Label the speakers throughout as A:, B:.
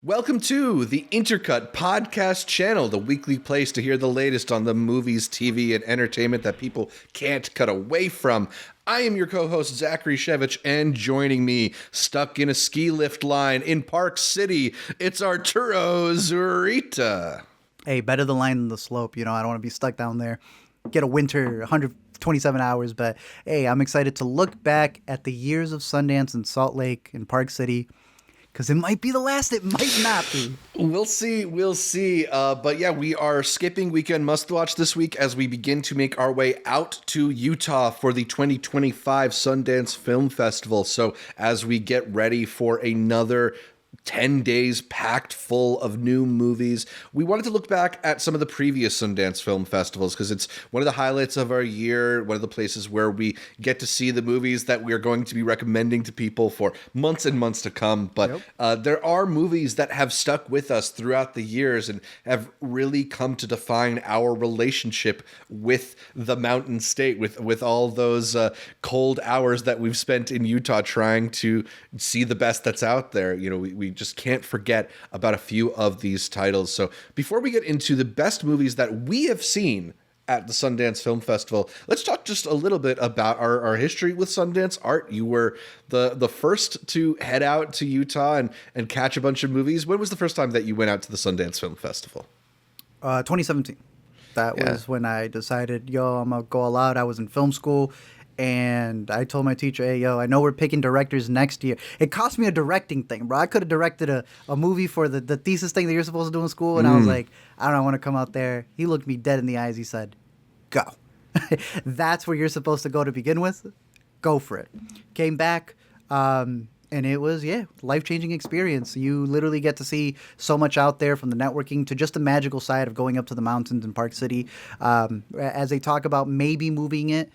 A: Welcome to the Intercut podcast channel, the weekly place to hear the latest on the movies, TV, and entertainment that people can't cut away from. I am your co-host, Zachary Shevich, and joining me, stuck in a ski lift line in Park City, it's Arturo Zurita.
B: Hey, better the line than the slope. You know, I don't want to be stuck down there. Get a winter 127 hours, but hey, I'm excited to look back at the years of Sundance and Salt Lake and Park City. Because it might be the last, it might not be.
A: We'll see. But yeah, we are skipping Weekend Must Watch this week as we begin to make our way out to Utah for the 2025 Sundance Film Festival. So as we get ready for another 10 days packed full of new movies, we wanted to look back at some of the previous Sundance Film Festivals because it's one of the highlights of our year, one of the places where we get to see the movies that we're going to be recommending to people for months and months to come. But there are movies that have stuck with us throughout the years and have really come to define our relationship with the Mountain State, with all those cold hours that we've spent in Utah trying to see the best that's out there. You know, we just can't forget about a few of these titles. So before we get into the best movies that we have seen at the Sundance Film Festival, let's talk just a little bit about our history with Sundance. Art, you were the first to head out to Utah and catch a bunch of movies. When was the first time that you went out to the Sundance Film Festival?
B: 2017. That was when I decided, I'm going to go all out. I was in film school. And I told my teacher, hey, I know we're picking directors next year. It cost me a directing thing, bro. I could have directed a movie for the thesis thing that you're supposed to do in school. And I was like, I don't want to come out there. He looked me dead in the eyes. He said, go. That's where you're supposed to go to begin with. Go for it. Came back. And it was, life-changing experience. You literally get to see so much out there, from the networking to just the magical side of going up to the mountains in Park City. As they talk about maybe moving it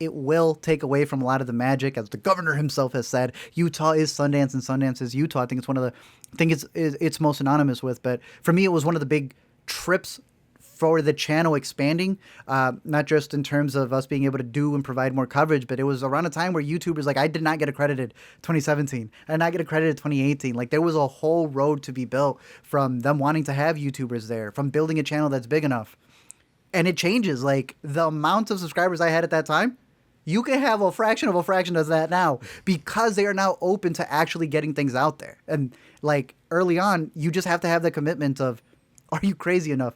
B: will take away from a lot of the magic. As the governor himself has said, Utah is Sundance and Sundance is Utah. I think it's one of it's most synonymous with. But for me, it was one of the big trips for the channel expanding, not just in terms of us being able to do and provide more coverage, but it was around a time where YouTubers, like, I did not get accredited 2017. I did not get accredited 2018. Like, there was a whole road to be built from them wanting to have YouTubers there, from building a channel that's big enough. And it changes. Like, the amount of subscribers I had at that time, you can have a fraction of that now, because they are now open to actually getting things out there. And, like, early on, you just have to have the commitment of, are you crazy enough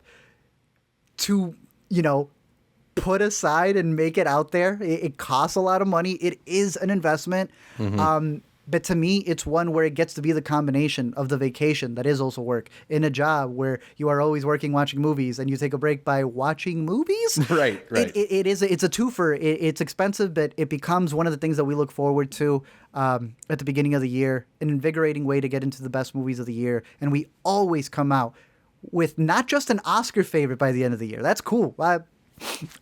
B: to, put aside and make it out there? It costs a lot of money. It is an investment. But to me, it's one where it gets to be the combination of the vacation that is also work in a job where you are always working, watching movies, and you take a break by watching movies.
A: Right.
B: It's a twofer. It's expensive, but it becomes one of the things that we look forward to at the beginning of the year, an invigorating way to get into the best movies of the year. And we always come out with not just an Oscar favorite by the end of the year. That's cool. I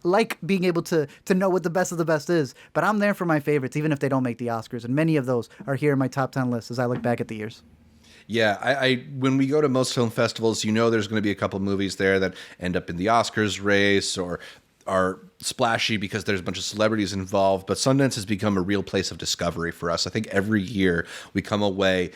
B: like being able to know what the best of the best is, but I'm there for my favorites, even if they don't make the Oscars. And many of those are here in my top 10 list as I look back at the years.
A: Yeah, I when we go to most film festivals, there's going to be a couple movies there that end up in the Oscars race or are splashy because there's a bunch of celebrities involved. But Sundance has become a real place of discovery for us. I think every year we come away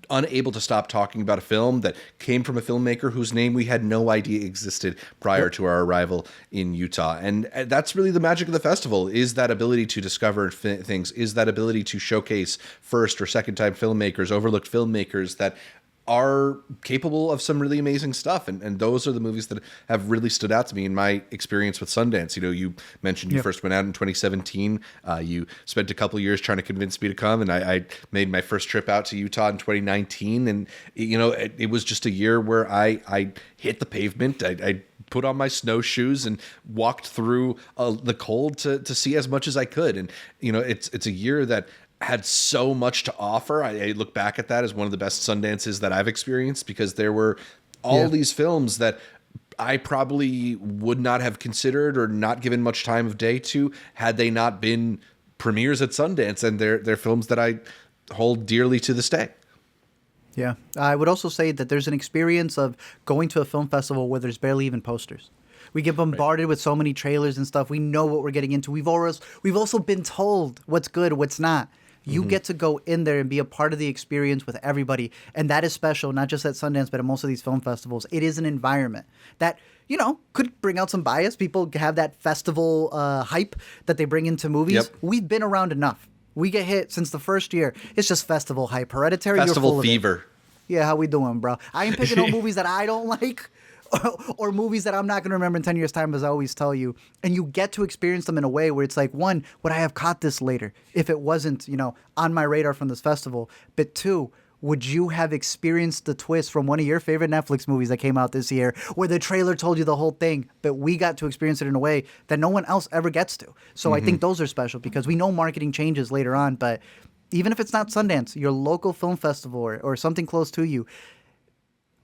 A: unable to stop talking about a film that came from a filmmaker whose name we had no idea existed prior to our arrival in Utah. And that's really the magic of the festival, is that ability to discover things, is that ability to showcase first or second time filmmakers, overlooked filmmakers that are capable of some really amazing stuff. And those are the movies that have really stood out to me in my experience with Sundance. You mentioned you first went out in 2017. You spent a couple years trying to convince me to come, and I made my first trip out to Utah in 2019. And, it was just a year where I hit the pavement. I put on my snowshoes and walked through the cold to see as much as I could. And, it's a year that had so much to offer. I look back at that as one of the best Sundances that I've experienced, because there were all these films that I probably would not have considered or not given much time of day to had they not been premieres at Sundance, and they're films that I hold dearly to this day.
B: Yeah. I would also say that there's an experience of going to a film festival where there's barely even posters. We get bombarded with so many trailers and stuff. We know what we're getting into. We've also been told what's good, what's not. You get to go in there and be a part of the experience with everybody. And that is special, not just at Sundance, but at most of these film festivals. It is an environment that, you know, could bring out some bias. People have that festival hype that they bring into movies.
A: Yep.
B: We've been around enough. We get hit since the first year. It's just festival hype. Hereditary,
A: Festival
B: you're full
A: fever.
B: of it. Yeah, how we doing, bro? I ain't picking on movies that I don't like or movies that I'm not going to remember in 10 years' time, as I always tell you. And you get to experience them in a way where it's like, one, would I have caught this later if it wasn't, you know, on my radar from this festival? But two, would you have experienced the twist from one of your favorite Netflix movies that came out this year where the trailer told you the whole thing, but we got to experience it in a way that no one else ever gets to? So I think those are special because we know marketing changes later on, but even if it's not Sundance, your local film festival or something close to you,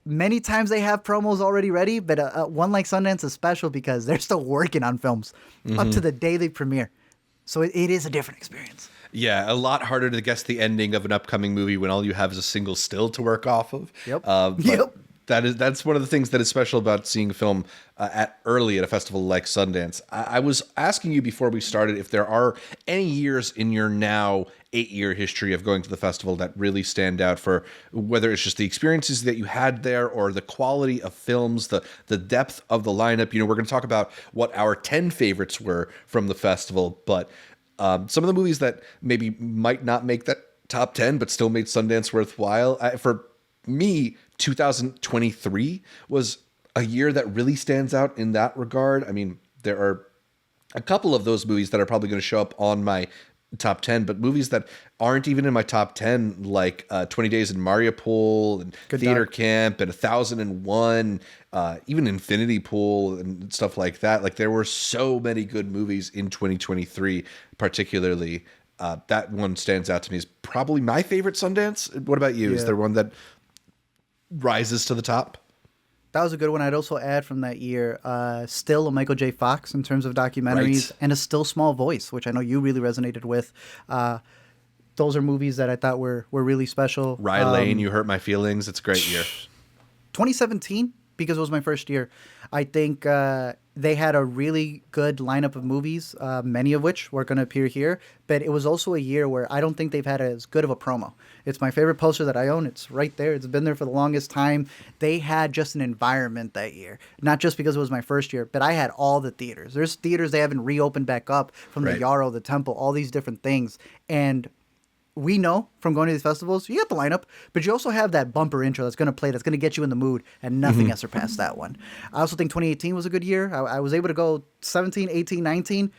B: many times they have promos already ready, but one like Sundance is special because they're still working on films up to the day they premiere. So it is a different experience.
A: Yeah, a lot harder to guess the ending of an upcoming movie when all you have is a single still to work off of.
B: Yep.
A: That's one of the things that is special about seeing film early at a festival like Sundance. I was asking you before we started if there are any years in your now 8-year history of going to the festival that really stand out for whether it's just the experiences that you had there or the quality of films, the depth of the lineup. You know, we're going to talk about what our 10 favorites were from the festival, but some of the movies that maybe might not make that top 10 but still made Sundance worthwhile. For me, 2023 was a year that really stands out in that regard. I mean, there are a couple of those movies that are probably going to show up on my top 10, but movies that aren't even in my top 10, like 20 Days in Mariupol and
B: Good
A: Theater
B: doc.
A: Camp and 1001, even Infinity Pool and stuff like that. Like, there were so many good movies in 2023, particularly. That one stands out to me as probably my favorite Sundance. What about you? Is
B: Yeah.
A: there one that rises to the top?
B: That was a good one. I'd also add from that year, still a Michael J. Fox in terms of documentaries,
A: Right.
B: and a Still Small Voice, which I know you really resonated with. Those are movies that I thought were really special.
A: Rye Lane, You Hurt My Feelings. It's a great year.
B: 2017, because it was my first year, I think they had a really good lineup of movies, many of which were going to appear here. But it was also a year where I don't think they've had as good of a promo. It's my favorite poster that I own. It's right there. It's been there for the longest time. They had just an environment that year, not just because it was my first year, but I had all the theaters. There's theaters they haven't reopened back up from
A: Right.
B: the Yarrow, the Temple, all these different things. And we know from going to these festivals, you got the lineup, but you also have that bumper intro that's going to play, that's going to get you in the mood, and nothing has surpassed that one. I also think 2018 was a good year. I was able to go 17, 18, 19.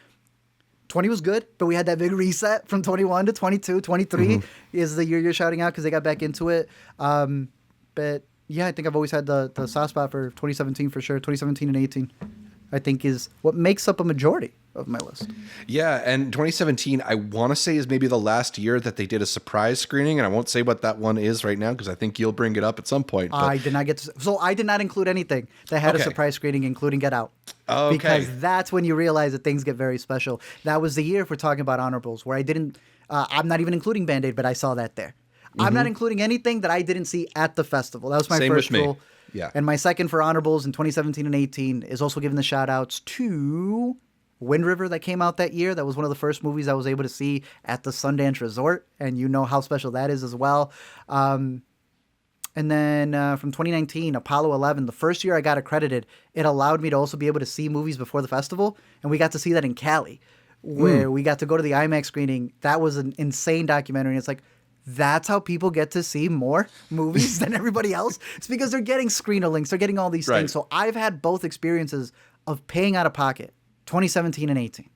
B: 20 was good, but we had that big reset from 21 to 22. 23 is the year you're shouting out because they got back into it. But yeah, I think I've always had the soft spot for 2017 for sure. 2017 and 18, I think, is what makes up a majority of my list.
A: Yeah, and 2017, I want to say, is maybe the last year that they did a surprise screening, and I won't say what that one is right now because I think you'll bring it up at some point. But
B: I did not get to, so I did not include anything that had a
A: Okay.
B: surprise screening, including Get Out.
A: Okay.
B: Because that's when you realize that things get very special. That was the year, if we're talking about honorables, where I didn't, I'm not even including Band-Aid, but I saw that there. I'm not including anything that I didn't see at the festival. That was my
A: Same
B: first
A: with me.
B: rule.
A: Yeah.
B: And my second for honorables in 2017 and 18 is also giving the shout outs to Wind River that came out that year. That was one of the first movies I was able to see at the Sundance Resort, and you know how special that is as well. And then from 2019, Apollo 11, the first year I got accredited, it allowed me to also be able to see movies before the festival, and we got to see that in Cali, where we got to go to the IMAX screening. That was an insane documentary, and it's like, that's how people get to see more movies than everybody else. It's because they're getting screener links, they're getting all these
A: Right.
B: things. So I've had both experiences of paying out of pocket, 2017 and 18.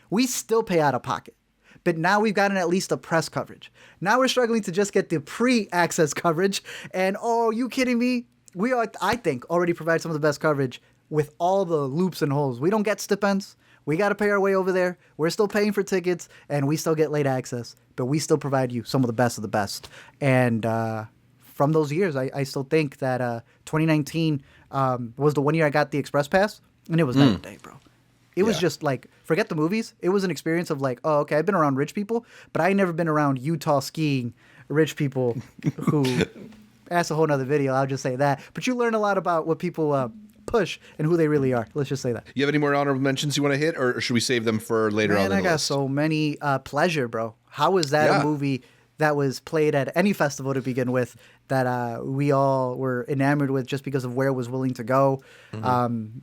B: We still pay out of pocket, but now we've gotten at least a press coverage. Now we're struggling to just get the pre-access coverage. And oh, you kidding me? We are, I think, already provide some of the best coverage with all the loops and holes. We don't get stipends. We got to pay our way over there. We're still paying for tickets, and we still get late access, but we still provide you some of the best. And from those years, I still think that 2019 was the one year I got the Express Pass, and it was night and day, bro. It was just like, forget the movies. It was an experience of like, oh, okay, I've been around rich people, but I ain't never been around Utah skiing rich people who, that's a whole nother video, I'll just say that. But you learn a lot about what people push and who they really are. Let's just say that.
A: You have any more honorable mentions you want to hit, or should we save them for later on in the
B: Man, I got
A: list?
B: so many. Pleasure, bro. How is that
A: Yeah.
B: a movie that was played at any festival to begin with that we all were enamored with just because of where it was willing to go?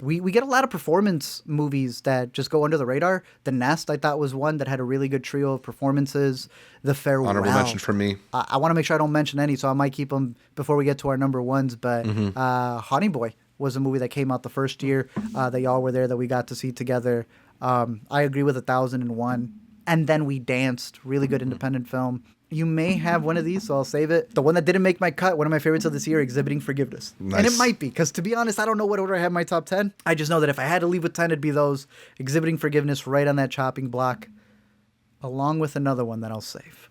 B: We get a lot of performance movies that just go under the radar. The Nest, I thought, was one that had a really good trio of performances. The Farewell.
A: Honorable mention from me.
B: I want to make sure I don't mention any, so I might keep them before we get to our number ones. But Honey Boy was a movie that came out the first year that y'all were there that we got to see together. I agree with 1001. And Then We Danced, really good independent film. You may have one of these, so I'll save it. The one that didn't make my cut, one of my favorites of this year, Exhibiting Forgiveness.
A: Nice.
B: And it might be, because to be honest, I don't know what order I have in my top 10. I just know that if I had to leave with 10, it'd be those. Exhibiting Forgiveness right on that chopping block, along with another one that I'll save,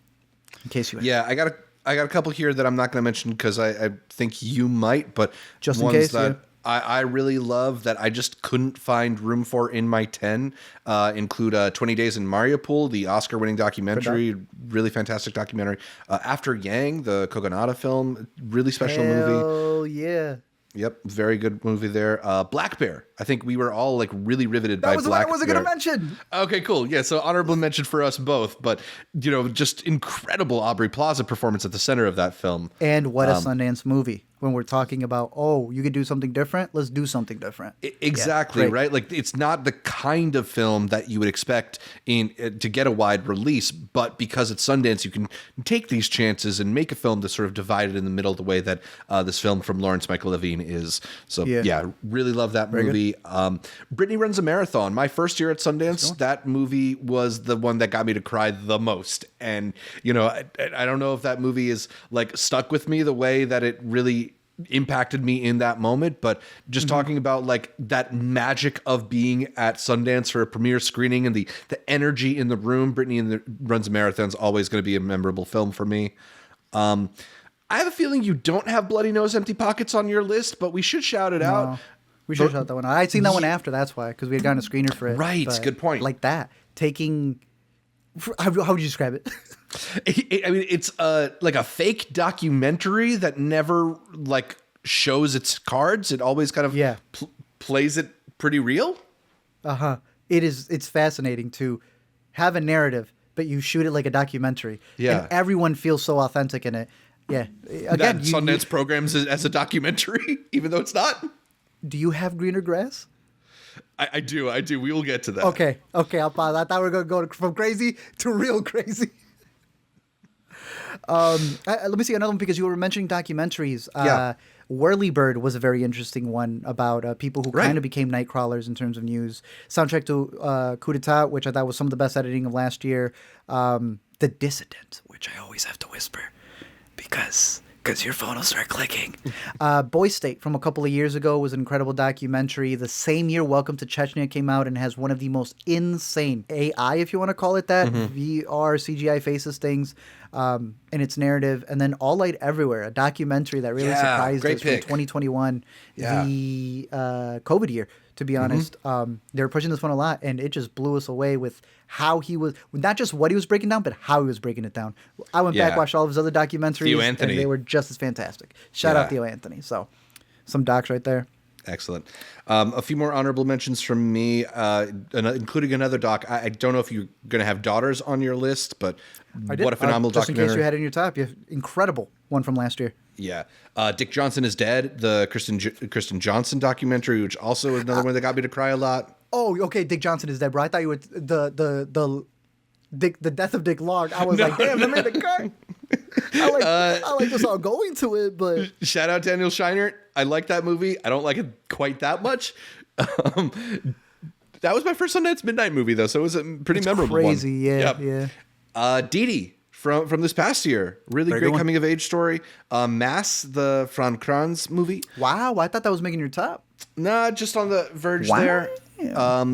B: in case you have.
A: Yeah, I got a couple here that I'm not going to mention because I think you might, but
B: Just in
A: ones
B: case,
A: that
B: yeah.
A: I really love that I just couldn't find room for in my 10 include 20 Days in Mariupol, the Oscar-winning documentary, really fantastic documentary. After Yang, the Kogonada film, really special movie.
B: Hell yeah.
A: Yep, very good movie there. Black Bear. I think we were all like really riveted by
B: That was the one
A: Black
B: I wasn't
A: Bear.
B: going to mention.
A: Okay, cool. Yeah, so honorable mention for us both, but just incredible Aubrey Plaza performance at the center of that film.
B: And what a Sundance movie. When we're talking about, you could do something different, let's do something different.
A: Exactly,
B: Yeah, great.
A: right? Like it's not the kind of film that you would expect to get a wide release, but because it's Sundance, you can take these chances and make a film that's sort of divided in the middle the way that this film from Lawrence Michael Levine is. So yeah really love that movie. Brittany Runs a Marathon. My first year at Sundance, that movie was the one that got me to cry the most. And I don't know if that movie is like stuck with me the way that it really impacted me in that moment, but just talking about like that magic of being at Sundance for a premiere screening and the energy in the room. Brittany Runs a Marathon is always going to be a memorable film for me. I have a feeling you don't have Bloody Nose Empty Pockets on your list, but we should shout it out.
B: We should shout that one out. I'd seen that one after, that's why, because we had gotten a screener for it.
A: Right,
B: But
A: good point.
B: Like that, taking... How would you describe it?
A: I mean, it's like a fake documentary that never like shows its cards. It always kind of plays it pretty real.
B: It's fascinating to have a narrative, but you shoot it like a documentary.
A: Yeah.
B: And everyone feels so authentic in it. Yeah. Again,
A: That Sundance programs as a documentary, even though it's not.
B: do you have greener grass?
A: I do. We will get to that.
B: Okay, I'll pause. I thought we were going to go from crazy to real crazy. Let me see another one, because you were mentioning documentaries. Whirlybird was a very interesting one about people who kind of became night crawlers in terms of news. Soundtrack to Coup d'etat, which I thought was some of the best editing of last year. The Dissident, which I always have to whisper because your phone will start clicking. Boy State from a couple of years ago was an incredible documentary. The same year, Welcome to Chechnya came out and has one of the most insane AI, if you want to call it that, VR, CGI faces things in its narrative. And then All Light Everywhere, a documentary that really surprised us from 2021, the COVID year, to be honest. They were pushing this one a lot, and it just blew us away with how he was, not just what he was breaking down, but how he was breaking it down. I went back, watched all of his other documentaries,
A: Theo Anthony.
B: and they were just as fantastic. Shout out Theo Anthony. So, some docs right there.
A: Excellent. A few more honorable mentions from me, including another doc. I don't know if you're going to have Daughters on your list, but what a phenomenal
B: just
A: documentary.
B: in case you had it in your top, you have incredible one from last year.
A: Yeah. Dick Johnson is Dead, the Kristen Johnson documentary, which also is another one that got me to cry a lot.
B: Oh, okay. Dick Johnson is dead, bro. I thought you were the death of Dick Long. I was like, damn, that made the cut. I like this all going to it, but
A: Shout out Daniel Scheinert. I like that movie. I don't like it quite that much. That was my first Sundance Midnight movie, though, so it was a pretty memorable
B: crazy,
A: one.
B: yeah.
A: Dee Dee from this past year. Really great coming of age story. Mass, the Fran Kranz movie.
B: Wow, I thought that was making your top.
A: Nah, just on the verge there.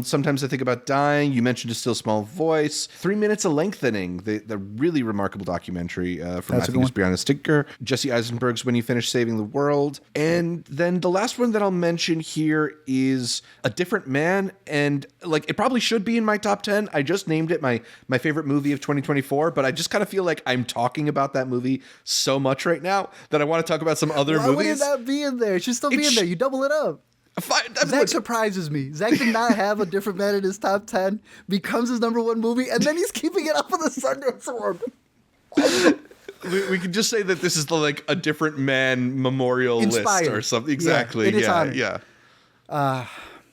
A: Sometimes I think about dying. You mentioned A Still Small Voice. 3 Minutes of Lengthening, the really remarkable documentary from I think it's Brianna Stinker. Jesse Eisenberg's When You Finish Saving the World. And then the last one that I'll mention here is A Different Man. And like, it probably should be in my top 10. I just named it my favorite movie of 2024, but I just kind of feel like I'm talking about that movie so much right now that I want to talk about some other movies.
B: Why would it not be in there? It should still be in there. You double it up. Zach surprises me. Zach did not have A Different Man in his top 10, becomes his number one movie, and then he's keeping it up for the Sundance Award.
A: We could just say that this is a Different Man memorial
B: Inspired.
A: list or something. Exactly.
B: Yeah.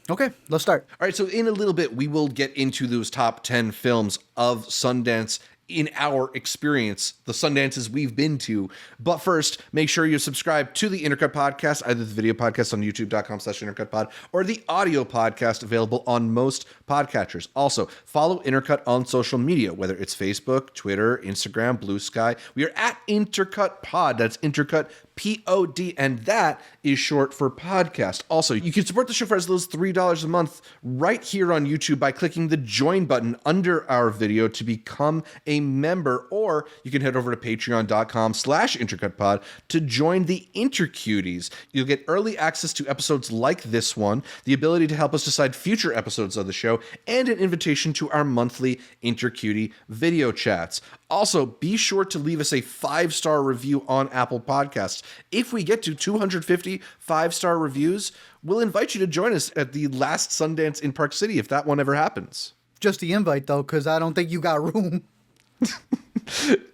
B: Okay, let's start.
A: All right, so in a little bit, we will get into those top 10 films of Sundance in our experience, the Sundances we've been to. But first, make sure you subscribe to the Intercut podcast, either the video podcast on youtube.com/intercutpod or the audio podcast available on most podcatchers. Also, follow Intercut on social media, whether it's Facebook, Twitter, Instagram, Blue Sky. We are at Intercut Pod. That's Intercut POD, and that is short for podcast. Also, you can support the show for as little as $3 a month right here on YouTube by clicking the join button under our video to become a member, or you can head over to patreon.com/intercutpod to join the Intercuties. You'll get early access to episodes like this one, the ability to help us decide future episodes of the show, and an invitation to our monthly Intercutie video chats. Also, be sure to leave us a 5-star review on Apple Podcasts. If we get to 250 5-star reviews, we'll invite you to join us at the last Sundance in Park City, if that one ever happens.
B: Just the invite, though, because I don't think you got room.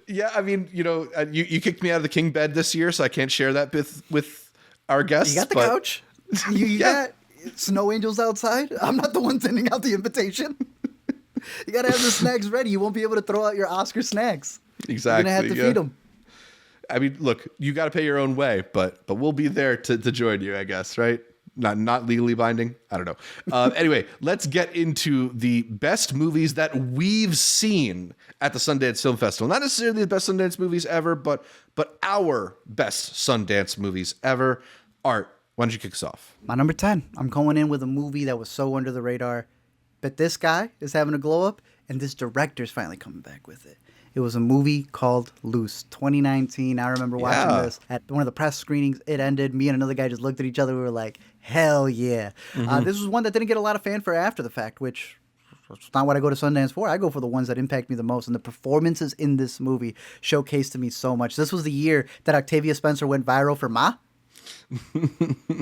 A: Yeah, I mean, you kicked me out of the king bed this year, so I can't share that with our guests.
B: You got the couch. You got snow angels outside. I'm not the one sending out the invitation. You got to have the snacks ready. You won't be able to throw out your Oscar snacks.
A: Exactly.
B: You're going to have to feed them.
A: I mean, look, you got to pay your own way, but we'll be there to join you, I guess, right? Not legally binding. I don't know. Anyway, let's get into the best movies that we've seen at the Sundance Film Festival. Not necessarily the best Sundance movies ever, but our best Sundance movies ever. Art, why don't you kick us off?
B: My number 10. I'm going in with a movie that was so under the radar, but this guy is having a glow up, and this director's finally coming back with it. It was a movie called Luce, 2019. I remember watching this at one of the press screenings. It ended. Me and another guy just looked at each other. We were like, hell yeah. Mm-hmm. This was one that didn't get a lot of fanfare after the fact, which is not what I go to Sundance for. I go for the ones that impact me the most. And the performances in this movie showcased to me so much. This was the year that Octavia Spencer went viral for Ma.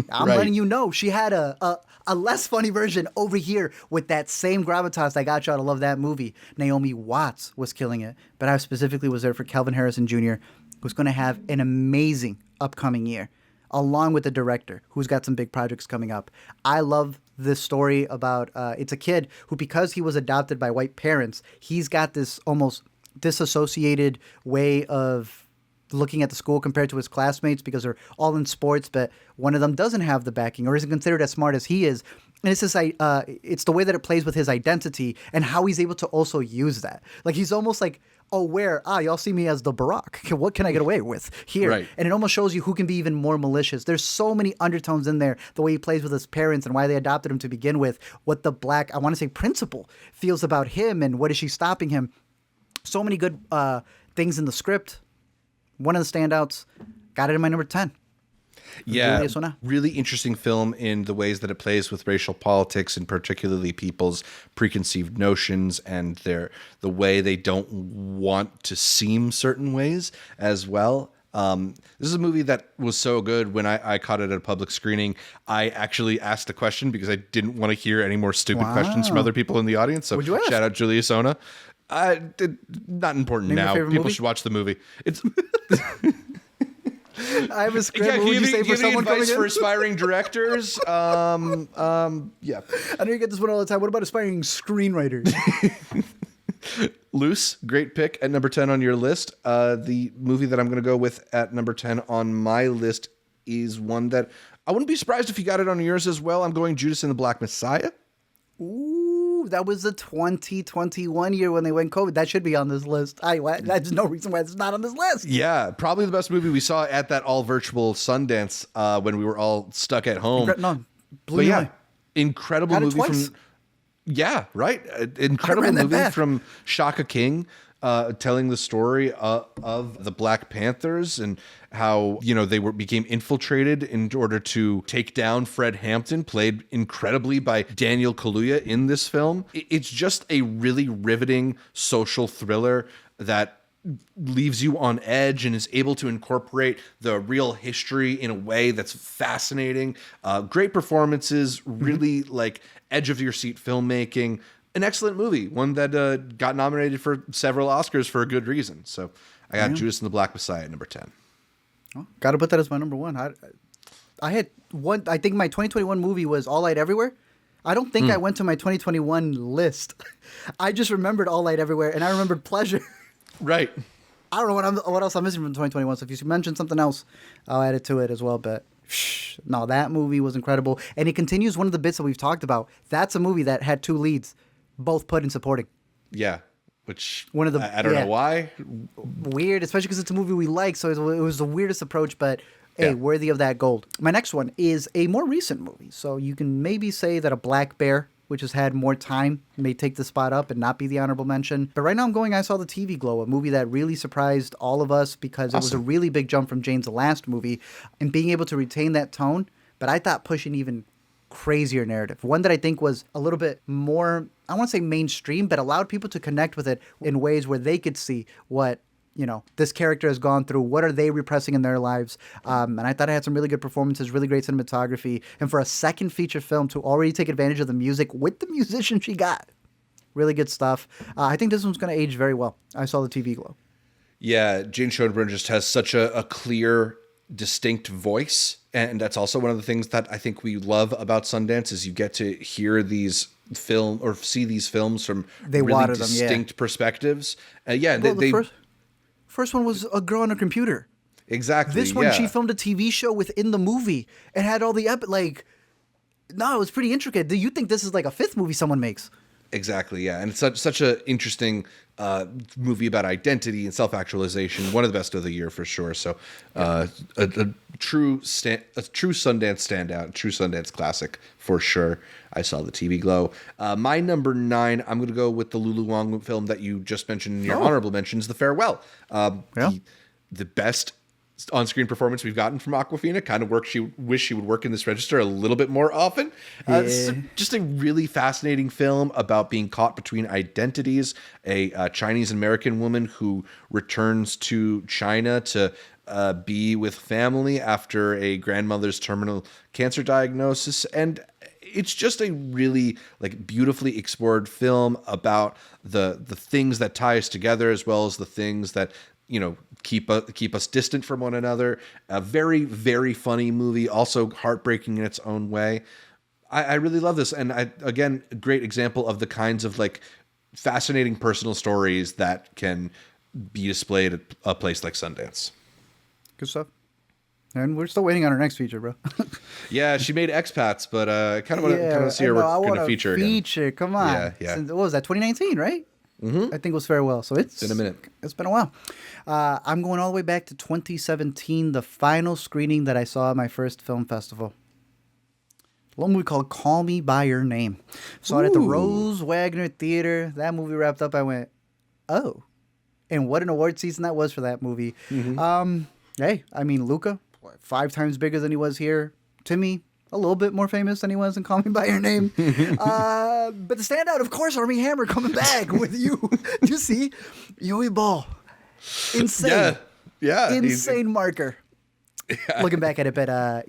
B: I'm letting you know. She had a less funny version over here with that same gravitas that got y'all to love that movie. Naomi Watts was killing it, but I specifically was there for Kelvin Harrison Jr., who's going to have an amazing upcoming year, along with the director, who's got some big projects coming up. I love this story about it's a kid who, because he was adopted by white parents, he's got this almost disassociated way of looking at the school compared to his classmates because they're all in sports, but one of them doesn't have the backing or isn't considered as smart as he is. And it's it's the way that it plays with his identity and how he's able to also use that. Like, he's almost like aware, y'all see me as the Barack. What can I get away with here?
A: Right.
B: And it almost shows you who can be even more malicious. There's so many undertones in there, the way he plays with his parents and why they adopted him to begin with, what the black, I want to say principal, feels about him and what is she stopping him. So many good things in the script. One of the standouts, got it in my number 10.
A: Yeah, really interesting film in the ways that it plays with racial politics and particularly people's preconceived notions and the way they don't want to seem certain ways as well. This is a movie that was so good when I caught it at a public screening. I actually asked a question because I didn't want to hear any more stupid questions from other people in the audience. So shout out Julius Ona. Not important now. People should watch the movie. It's.
B: I have a script.
A: Yeah,
B: what would you say for someone coming in?
A: For aspiring directors? Yeah.
B: I know you get this one all the time. What about aspiring screenwriters?
A: Luce, great pick at number 10 on your list. The movie that I'm going to go with at number 10 on my list is one that I wouldn't be surprised if you got it on yours as well. I'm going Judas and the Black Messiah.
B: Ooh, that was the 2021 year when they went COVID. That should be on this list. There's no reason why it's not on this list.
A: Yeah, probably the best movie we saw at that all virtual Sundance when we were all stuck at home. Incredible movie from. Yeah, right. Incredible movie from Shaka King. Telling the story of the Black Panthers and how, they became infiltrated in order to take down Fred Hampton, played incredibly by Daniel Kaluuya in this film. It's just a really riveting social thriller that leaves you on edge and is able to incorporate the real history in a way that's fascinating. Great performances, really like edge of your seat filmmaking. An excellent movie, one that got nominated for several Oscars for a good reason. So I got Judas and the Black Messiah at number 10.
B: Oh, got to put that as my number one. I had one. I think my 2021 movie was All Light Everywhere. I don't think I went to my 2021 list. I just remembered All Light Everywhere, and I remembered Pleasure.
A: Right.
B: I don't know what else I'm missing from 2021. So if you mention something else, I'll add it to it as well. But no, that movie was incredible, and it continues one of the bits that we've talked about. That's a movie that had two leads, both put in supporting.
A: Yeah. Which
B: one of the
A: I don't know why.
B: Weird, especially because it's a movie we like. So it was the weirdest approach, but hey, worthy of that gold. My next one is a more recent movie. So you can maybe say that a Black Bear, which has had more time, may take the spot up and not be the honorable mention. But right now I'm going I Saw the TV Glow, a movie that really surprised all of us because it was a really big jump from Jane's last movie and being able to retain that tone. But I thought pushing even crazier narrative. One that I think was a little bit more, I won't say mainstream, but allowed people to connect with it in ways where they could see what, this character has gone through. What are they repressing in their lives? And I thought it had some really good performances, really great cinematography. And for a second feature film to already take advantage of the music with the musician she got. Really good stuff. I think this one's going to age very well. I Saw the TV Glow.
A: Yeah, Jane Schoenbrunn just has such a clear, distinct voice. And that's also one of the things that I think we love about Sundance is you get to hear these see these films from really distinct perspectives.
B: First one was a girl on a computer.
A: Exactly.
B: This one, she filmed a TV show within the movie and had all the it was pretty intricate. Do you think this is like a fifth movie someone makes?
A: Exactly, yeah. And it's such an interesting movie about identity and self-actualization. One of the best of the year for sure. So a true Sundance standout, true Sundance classic for sure. I Saw the TV Glow. My number 9, I'm going to go with the Lulu Wang film that you just mentioned in your honorable mentions, The Farewell. The best on-screen performance we've gotten from Awkwafina. Kind of wish she would work in this register a little bit more often. It's just a really fascinating film about being caught between identities. A Chinese-American woman who returns to China to be with family after a grandmother's terminal cancer diagnosis. And it's just a really beautifully explored film about the things that tie us together as well as the things that keep us distant from one another. A very, very funny movie, also heartbreaking in its own way. I really love this, and again, a great example of the kinds of fascinating personal stories that can be displayed at a place like Sundance.
B: Good stuff. And we're still waiting on our next feature, bro.
A: Yeah, she made Expats, but I kind of want to see her kind of feature again.
B: Come on.
A: Yeah.
B: Since, what was that, 2019, right?
A: Mm-hmm.
B: I think it was Farewell. So it's
A: been a minute.
B: It's been a while. I'm going all the way back to 2017, the final screening that I saw at my first film festival. A little movie called Call Me By Your Name. Saw it at the Rose Wagner Theater. That movie wrapped up. I went, oh. And what an award season that was for that movie. Mm-hmm. Hey, I mean, Luca, 5 times bigger than he was here. Timmy, a little bit more famous than he was in Call Me By Your Name. But the standout, of course, Armie Hammer coming back with you. You see? Yui Ball. Insane.
A: Yeah.
B: Insane marker. Yeah. Looking back at it, but, I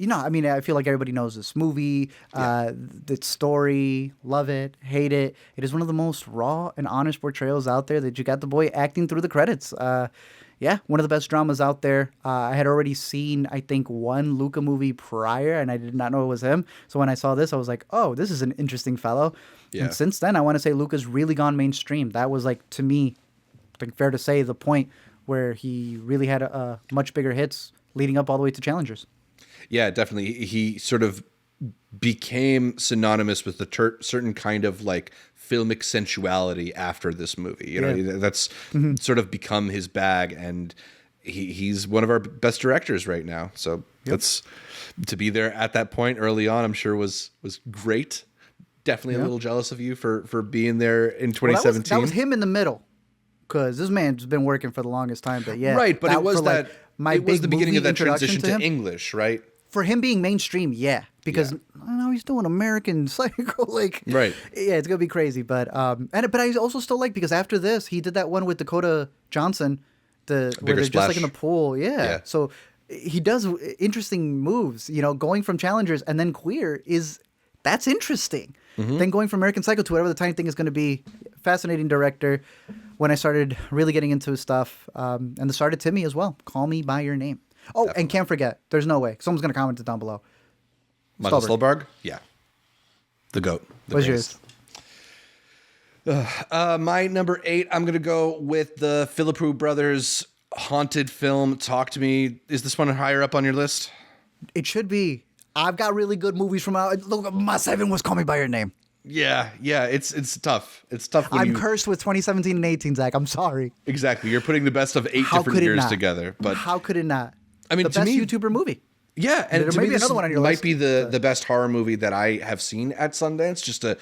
B: feel like everybody knows this movie, the story, love it, hate it. It is one of the most raw and honest portrayals out there that you got the boy acting through the credits. One of the best dramas out there. I had already seen, I think, one Luca movie prior, and I did not know it was him. So when I saw this, I was like, oh, this is an interesting fellow. Yeah. And since then, I want to say Luca's really gone mainstream. That was, to me, I think fair to say, the point where he really had a much bigger hits leading up all the way to Challengers. Yeah,
A: definitely. He sort of became synonymous with the certain kind of filmic sensuality after this movie. That's sort of become his bag, and he's one of our best directors right now. So that's to be there at that point early on, I'm sure was great. Definitely a little jealous of you for being there in 2017.
B: That was him in the middle, because this man's been working for the longest time. But
A: right. But it was the beginning of that transition to English, right?
B: For him being mainstream, because I know he's doing American Psycho,
A: right?
B: Yeah, it's gonna be crazy, but I also still because after this he did that one with Dakota Johnson, where they're just like in the
A: splash.
B: pool.
A: Yeah.
B: So he does interesting moves. Going from Challengers and then Queer that's interesting. Then going from American Psycho to whatever the tiny thing is going to be. Fascinating director. When I started really getting into his stuff, and the start of Timmy as well. Call Me by Your Name. Oh,
A: Definitely.
B: and can't forget. There's no way. Someone's going to comment it down below.
A: Michael Stolberg? Yeah. The GOAT.
B: What's yours?
A: My number 8, I'm going to go with the Philippou brothers haunted film, Talk to Me. Is this one higher up on your list?
B: It should be. I've got really good movies from out. Look, my 7 was Call Me by Your Name.
A: Yeah, it's tough. It's tough when
B: I'm cursed with 2017 and 18, Zach. I'm sorry.
A: Exactly. You're putting the best of 8
B: How
A: different
B: could it
A: years
B: not?
A: together. But
B: how could it not?
A: I mean,
B: the
A: to
B: best
A: me,
B: YouTuber movie.
A: Yeah, and
B: There
A: to
B: may
A: me,
B: be
A: this
B: another one on your
A: might
B: list.
A: be the best horror movie that I have seen at Sundance. Just a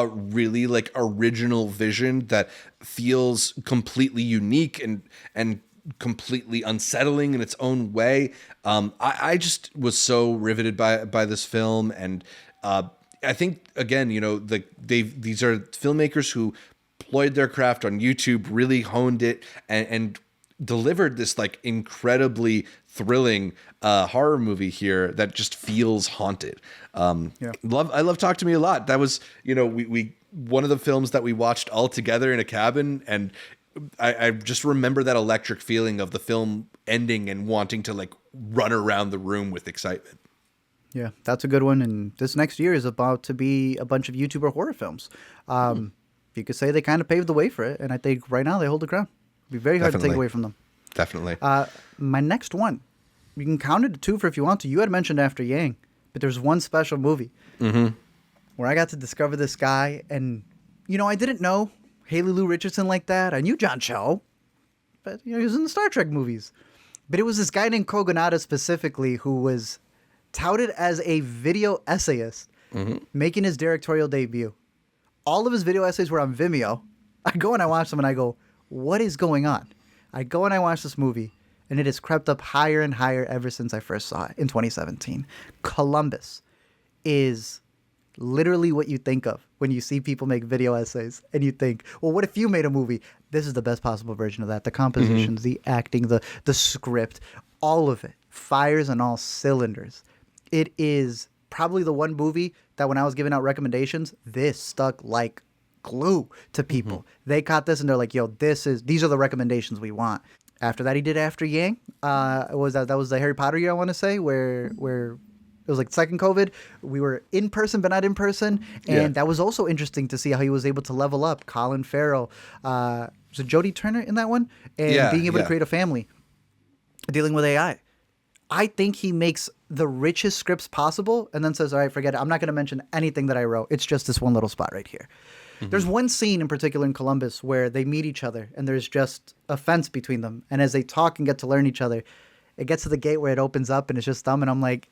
A: really like original vision that feels completely unique and completely unsettling in its own way. I just was so riveted by this film, and I think again, these are filmmakers who employed their craft on YouTube, really honed it, and delivered this like incredibly thrilling horror movie here that just feels haunted. I love Talk to Me a lot. That was, we one of the films that we watched all together in a cabin, and I just remember that electric feeling of the film ending and wanting to like run around the room with excitement.
B: Yeah, that's a good one. And this next year is about to be a bunch of YouTuber horror films. You could say they kind of paved the way for it, and I think right now they hold the crown. It'd be very hard to take away from them.
A: Definitely.
B: My next one, you can count it to 2 for if you want to. You had mentioned After Yang, but there's one special movie where I got to discover this guy, and I didn't know Haley Lou Richardson like that. I knew John Cho, but he was in the Star Trek movies. But it was this guy named Kogonada specifically who was touted as a video essayist making his directorial debut. All of his video essays were on Vimeo. I go and I watch them and I go, what is going on? I go and I watch this movie, and it has crept up higher and higher ever since I first saw it in 2017. Columbus is literally what you think of when you see people make video essays, and you think, well, what if you made a movie? This is the best possible version of that. The compositions, the acting, the script, all of it fires on all cylinders. It is probably the one movie that when I was giving out recommendations, this stuck like glue to people. They caught this and they're like, yo, these are the recommendations we want. After that, he did After Yang. That was the Harry Potter year, I want to say, where it was like second COVID. We were in person, but not in person. And that was also interesting to see how he was able to level up. Colin Farrell, was it Jodie Turner in that one? And being able to create a family, dealing with AI. I think he makes the richest scripts possible and then says, all right, forget it. I'm not going to mention anything that I wrote. It's just this one little spot right here. There's one scene in particular in Columbus where they meet each other and there's just a fence between them. And as they talk and get to learn each other, it gets to the gate where it opens up and it's just them. And I'm like,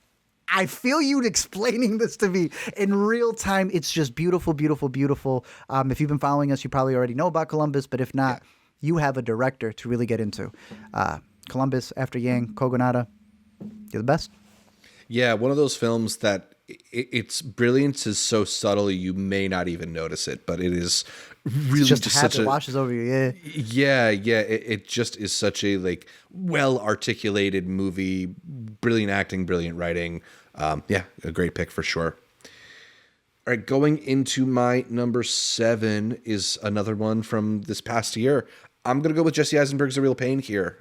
B: I feel you explaining this to me in real time. It's just beautiful, beautiful, beautiful. If you've been following us, you probably already know about Columbus. But if not, you have a director to really get into. Columbus, After Yang, Kogonada, you're the best.
A: Yeah, one of those films that its brilliance is so subtle you may not even notice it, but it is really
B: it's just
A: such
B: it washes over you.
A: Yeah. It just is such a like well articulated movie, brilliant acting, brilliant writing. A great pick for sure. All right, going into my number 7 is another one from this past year. I'm gonna go with Jesse Eisenberg's The Real Pain here.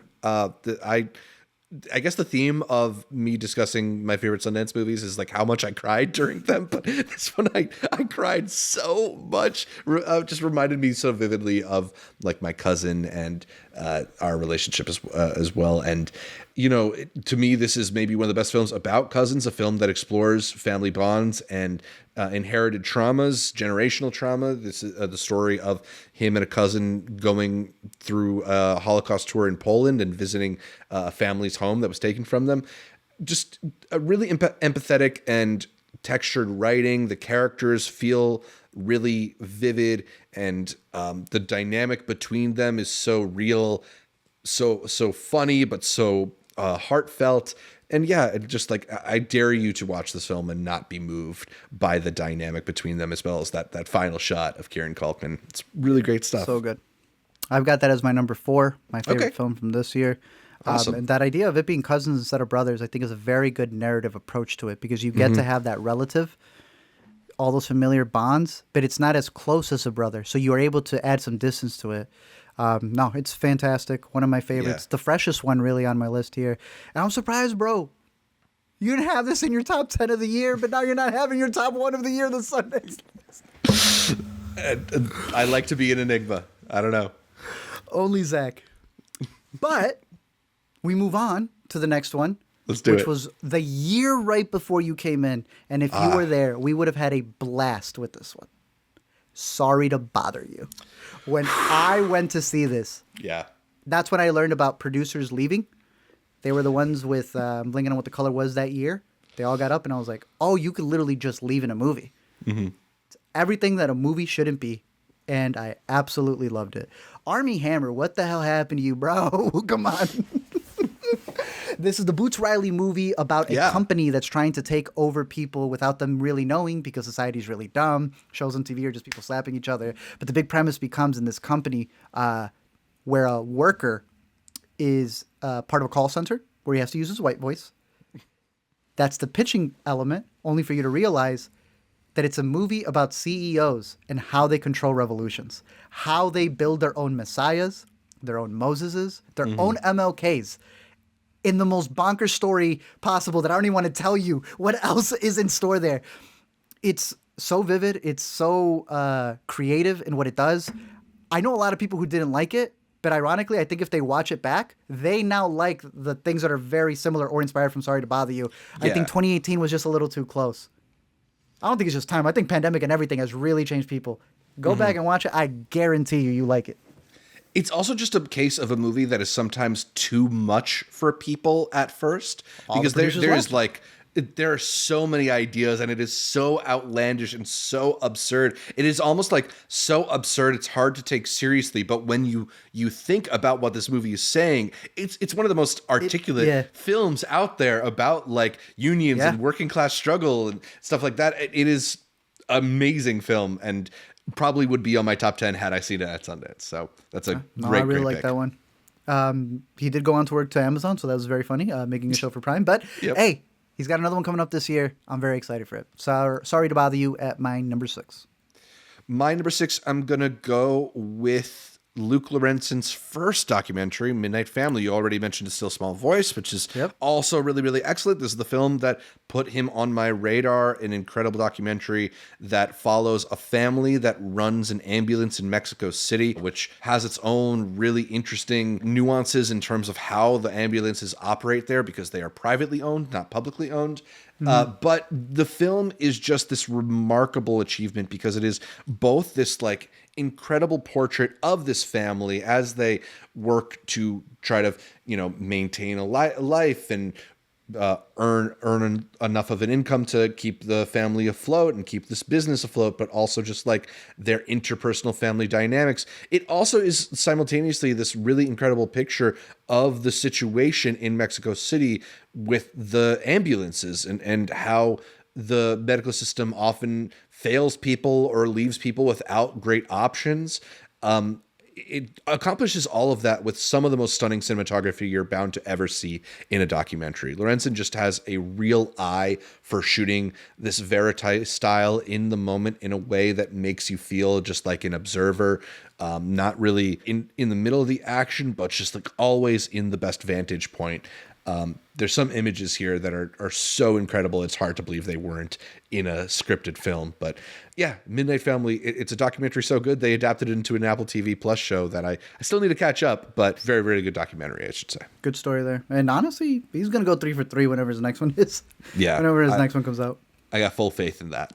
A: I guess the theme of me discussing my favorite Sundance movies is like how much I cried during them. But this one, I cried so much. Just reminded me so vividly of like my cousin and our relationship as well. And, to me, this is maybe one of the best films about cousins, a film that explores family bonds and inherited traumas, generational trauma. This is the story of him and a cousin going through a Holocaust tour in Poland and visiting a family's home that was taken from them. Just a really empathetic and textured writing. The characters feel really vivid, and the dynamic between them is so real, so funny, but so heartfelt. And just like I dare you to watch this film and not be moved by the dynamic between them, as well as that final shot of Kieran Culkin. It's really great stuff.
B: So good. I've got that as my number 4, my favorite
A: Okay.
B: film from this year.
A: Awesome.
B: And that idea of it being cousins instead of brothers, I think, is a very good narrative approach to it because you get to have that relative, all those familiar bonds, but it's not as close as a brother. So you are able to add some distance to it. No, it's fantastic. One of my favorites.
A: Yeah.
B: The freshest one really on my list here. And I'm surprised, bro. You didn't have this in your top 10 of the year, but now you're not having your top 1 of the year this Sundance.
A: I like to be an enigma. I don't know.
B: Only Zach. But we move on to the next one.
A: Let's do
B: which
A: it.
B: was the year right before you came in. And if you were there, we would have had a blast with this one. Sorry to bother you. When I went to see this,
A: Yeah.
B: that's when I learned about producers leaving. They were the ones with, blinking on what the color was that year. They all got up and I was like, oh, you could literally just leave in a movie. It's everything that a movie shouldn't be. And I absolutely loved it. Armie Hammer, what the hell happened to you, bro? Come on. This is the Boots Riley movie about a company that's trying to take over people without them really knowing because society's really dumb. Shows on TV are just people slapping each other. But the big premise becomes in this company where a worker is part of a call center where he has to use his white voice. That's the pitching element, only for you to realize that it's a movie about CEOs and how they control revolutions, how they build their own messiahs, their own Moseses, their own MLKs. In the most bonkers story possible that I don't even want to tell you what else is in store there. It's so vivid. It's so creative in what it does. I know a lot of people who didn't like it, but ironically, I think if they watch it back, they now like the things that are very similar or inspired from Sorry to Bother You. I think 2018 was just a little too close. I don't think it's just time. I think pandemic and everything has really changed people. Go back and watch it. I guarantee you like it.
A: It's also just a case of a movie that is sometimes too much for people at first because there is like there are so many ideas and it is so outlandish and so absurd. It is almost like so absurd it's hard to take seriously. But when you think about what this movie is saying, it's one of the most articulate films out there about like unions and working class struggle and stuff like that. It is amazing film and probably would be on my top 10 had I seen it at Sundance. So that's a great
B: I really like
A: pick.
B: that one. He did go on to work to Amazon, so that was very funny, making a show for Prime. But hey, he's got another one coming up this year. I'm very excited for it. Sorry to bother you at my number 6.
A: My number 6, I'm going to go with Luke Lorenzen's first documentary, Midnight Family. You already mentioned A Still Small Voice, which is also really, really excellent. This is the film that put him on my radar, an incredible documentary that follows a family that runs an ambulance in Mexico City, which has its own really interesting nuances in terms of how the ambulances operate there because they are privately owned, not publicly owned. But the film is just this remarkable achievement because it is both this like incredible portrait of this family as they work to try to, maintain a life and earn enough of an income to keep the family afloat and keep this business afloat, but also just like their interpersonal family dynamics. It also is simultaneously this really incredible picture of the situation in Mexico City with the ambulances and how the medical system often fails people or leaves people without great options. It accomplishes all of that with some of the most stunning cinematography you're bound to ever see in a documentary. Lorenzen just has a real eye for shooting this verite style in the moment in a way that makes you feel just like an observer, not really in the middle of the action, but just like always in the best vantage point. There's some images here that are so incredible. It's hard to believe they weren't in a scripted film, but yeah, Midnight Family, it's a documentary so good. They adapted it into an Apple TV Plus show that I still need to catch up, but very, very good documentary, I should say.
B: Good story there. And honestly, he's going to go 3 for 3 whenever his next one is.
A: Yeah.
B: Whenever his next one comes out.
A: I got full faith in that.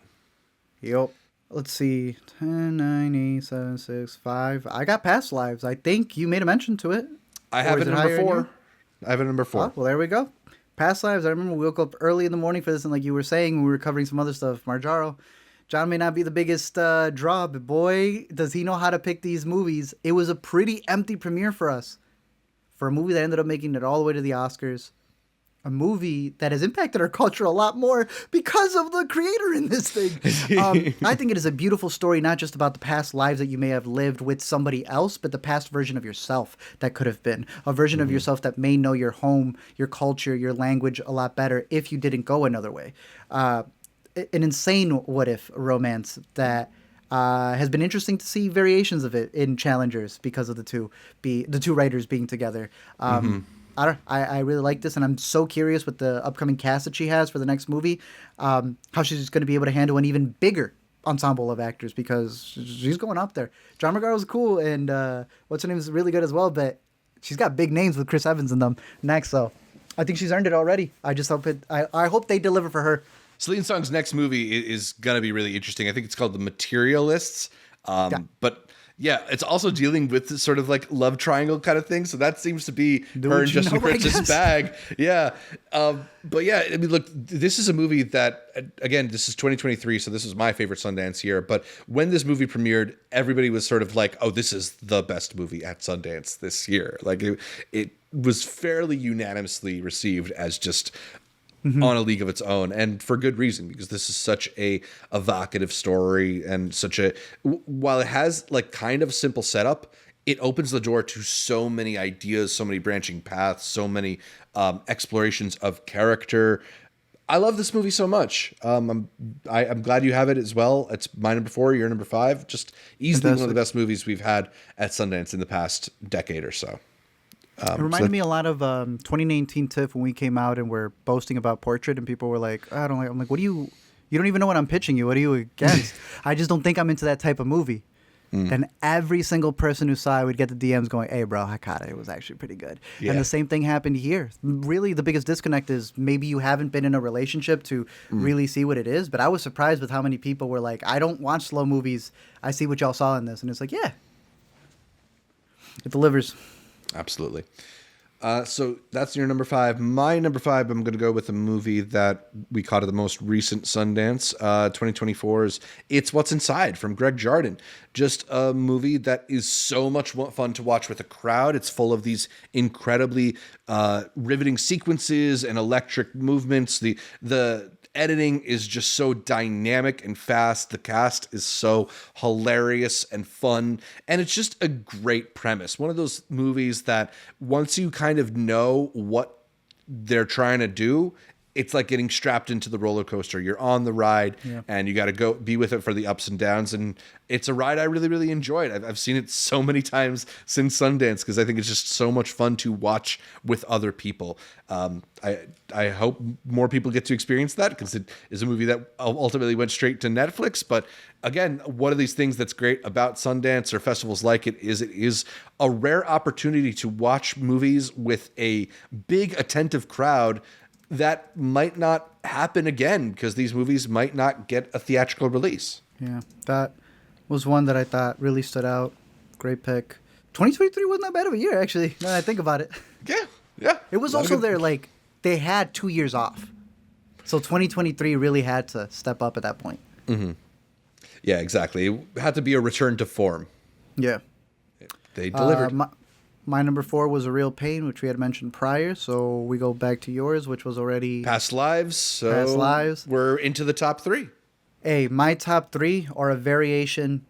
B: Yep. Let's see. 10, 9, 8, 7, 6, 5. I got Past Lives. I think you made a mention to it.
A: I have it number 4. I have it number 4.
B: Oh, well, there we go. Past Lives. I remember we woke up early in the morning for this, and like you were saying, when we were covering some other stuff, Marjaro. John may not be the biggest draw, but boy, does he know how to pick these movies. It was a pretty empty premiere for us. For a movie that ended up making it all the way to the Oscars. a movie that has impacted our culture a lot more because of the creator in this thing. I think it is a beautiful story, not just about the past lives that you may have lived with somebody else, but the past version of yourself that could have been. A version of yourself that may know your home, your culture, your language a lot better if you didn't go another way. An insane what-if romance that has been interesting to see variations of it in Challengers because of the two writers being together. I really like this, and I'm so curious with the upcoming cast that she has for the next movie, how she's going to be able to handle an even bigger ensemble of actors because she's going up there. John Regaro's cool, and what's her name is really good as well, but she's got big names with Chris Evans in them next, so I think she's earned it already. I just hope I hope they deliver for her.
A: Celine Song's next movie is going to be really interesting. I think it's called The Materialists. But yeah, it's also dealing with this sort of like love triangle kind of thing. So that seems to be her and Justin Kritz's bag. Yeah. But yeah, I mean, look, this is a movie that, again, this is 2023. So this was my favorite Sundance year. But when this movie premiered, everybody was sort of like, oh, this is the best movie at Sundance this year. Like it was fairly unanimously received as just on a league of its own, and for good reason, because this is such a evocative story, and while it has like kind of simple setup, it opens the door to so many ideas, so many branching paths, so many explorations of character. I love this movie so much. I'm glad you have it as well. It's my number 4, your number 5. Just easily one of the best movies we've had at Sundance in the past decade or so.
B: It reminded me a lot of 2019 TIFF when we came out and we're boasting about Portrait, and people were like, I don't like. I'm like, what do you don't even know what I'm pitching you. What are you against? I just don't think I'm into that type of movie. And every single person who saw it would get the DMs going, hey, bro, I caught it. It was actually pretty good. Yeah. And the same thing happened here. Really, the biggest disconnect is maybe you haven't been in a relationship to really see what it is. But I was surprised with how many people were like, I don't watch slow movies. I see what y'all saw in this. And it's like, yeah, it delivers. Absolutely.
A: So that's your number 5. My number 5, I'm going to go with a movie that we caught at the most recent Sundance, 2024's It's What's Inside from Greg Jardin. Just a movie that is so much fun to watch with a crowd. It's full of these incredibly riveting sequences and electric movements. The editing is just so dynamic and fast. The cast is so hilarious and fun. And it's just a great premise. One of those movies that once you kind of know what they're trying to do, it's like getting strapped into the roller coaster. You're on the ride, and you got to go be with it for the ups and downs. And it's a ride I really, really enjoyed. I've seen it so many times since Sundance because I think it's just so much fun to watch with other people. I hope more people get to experience that because it is a movie that ultimately went straight to Netflix. But again, one of these things that's great about Sundance or festivals like it is a rare opportunity to watch movies with a big, attentive crowd that might not happen again because these movies might not get a theatrical release.
B: Yeah, that was one that I thought really stood out. Great pick. 2023 wasn't that bad of a year, actually, now that I think about it.
A: Yeah.
B: It was also like, they had 2 years off. So 2023 really had to step up at that point.
A: Mm-hmm. Yeah, exactly. It had to be a return to form.
B: Yeah.
A: They delivered.
B: My number 4 was A Real Pain, which we had mentioned prior. So we go back to yours, which was already
A: Past Lives. So
B: Past Lives.
A: We're into the top 3.
B: Hey, my top 3 are a variation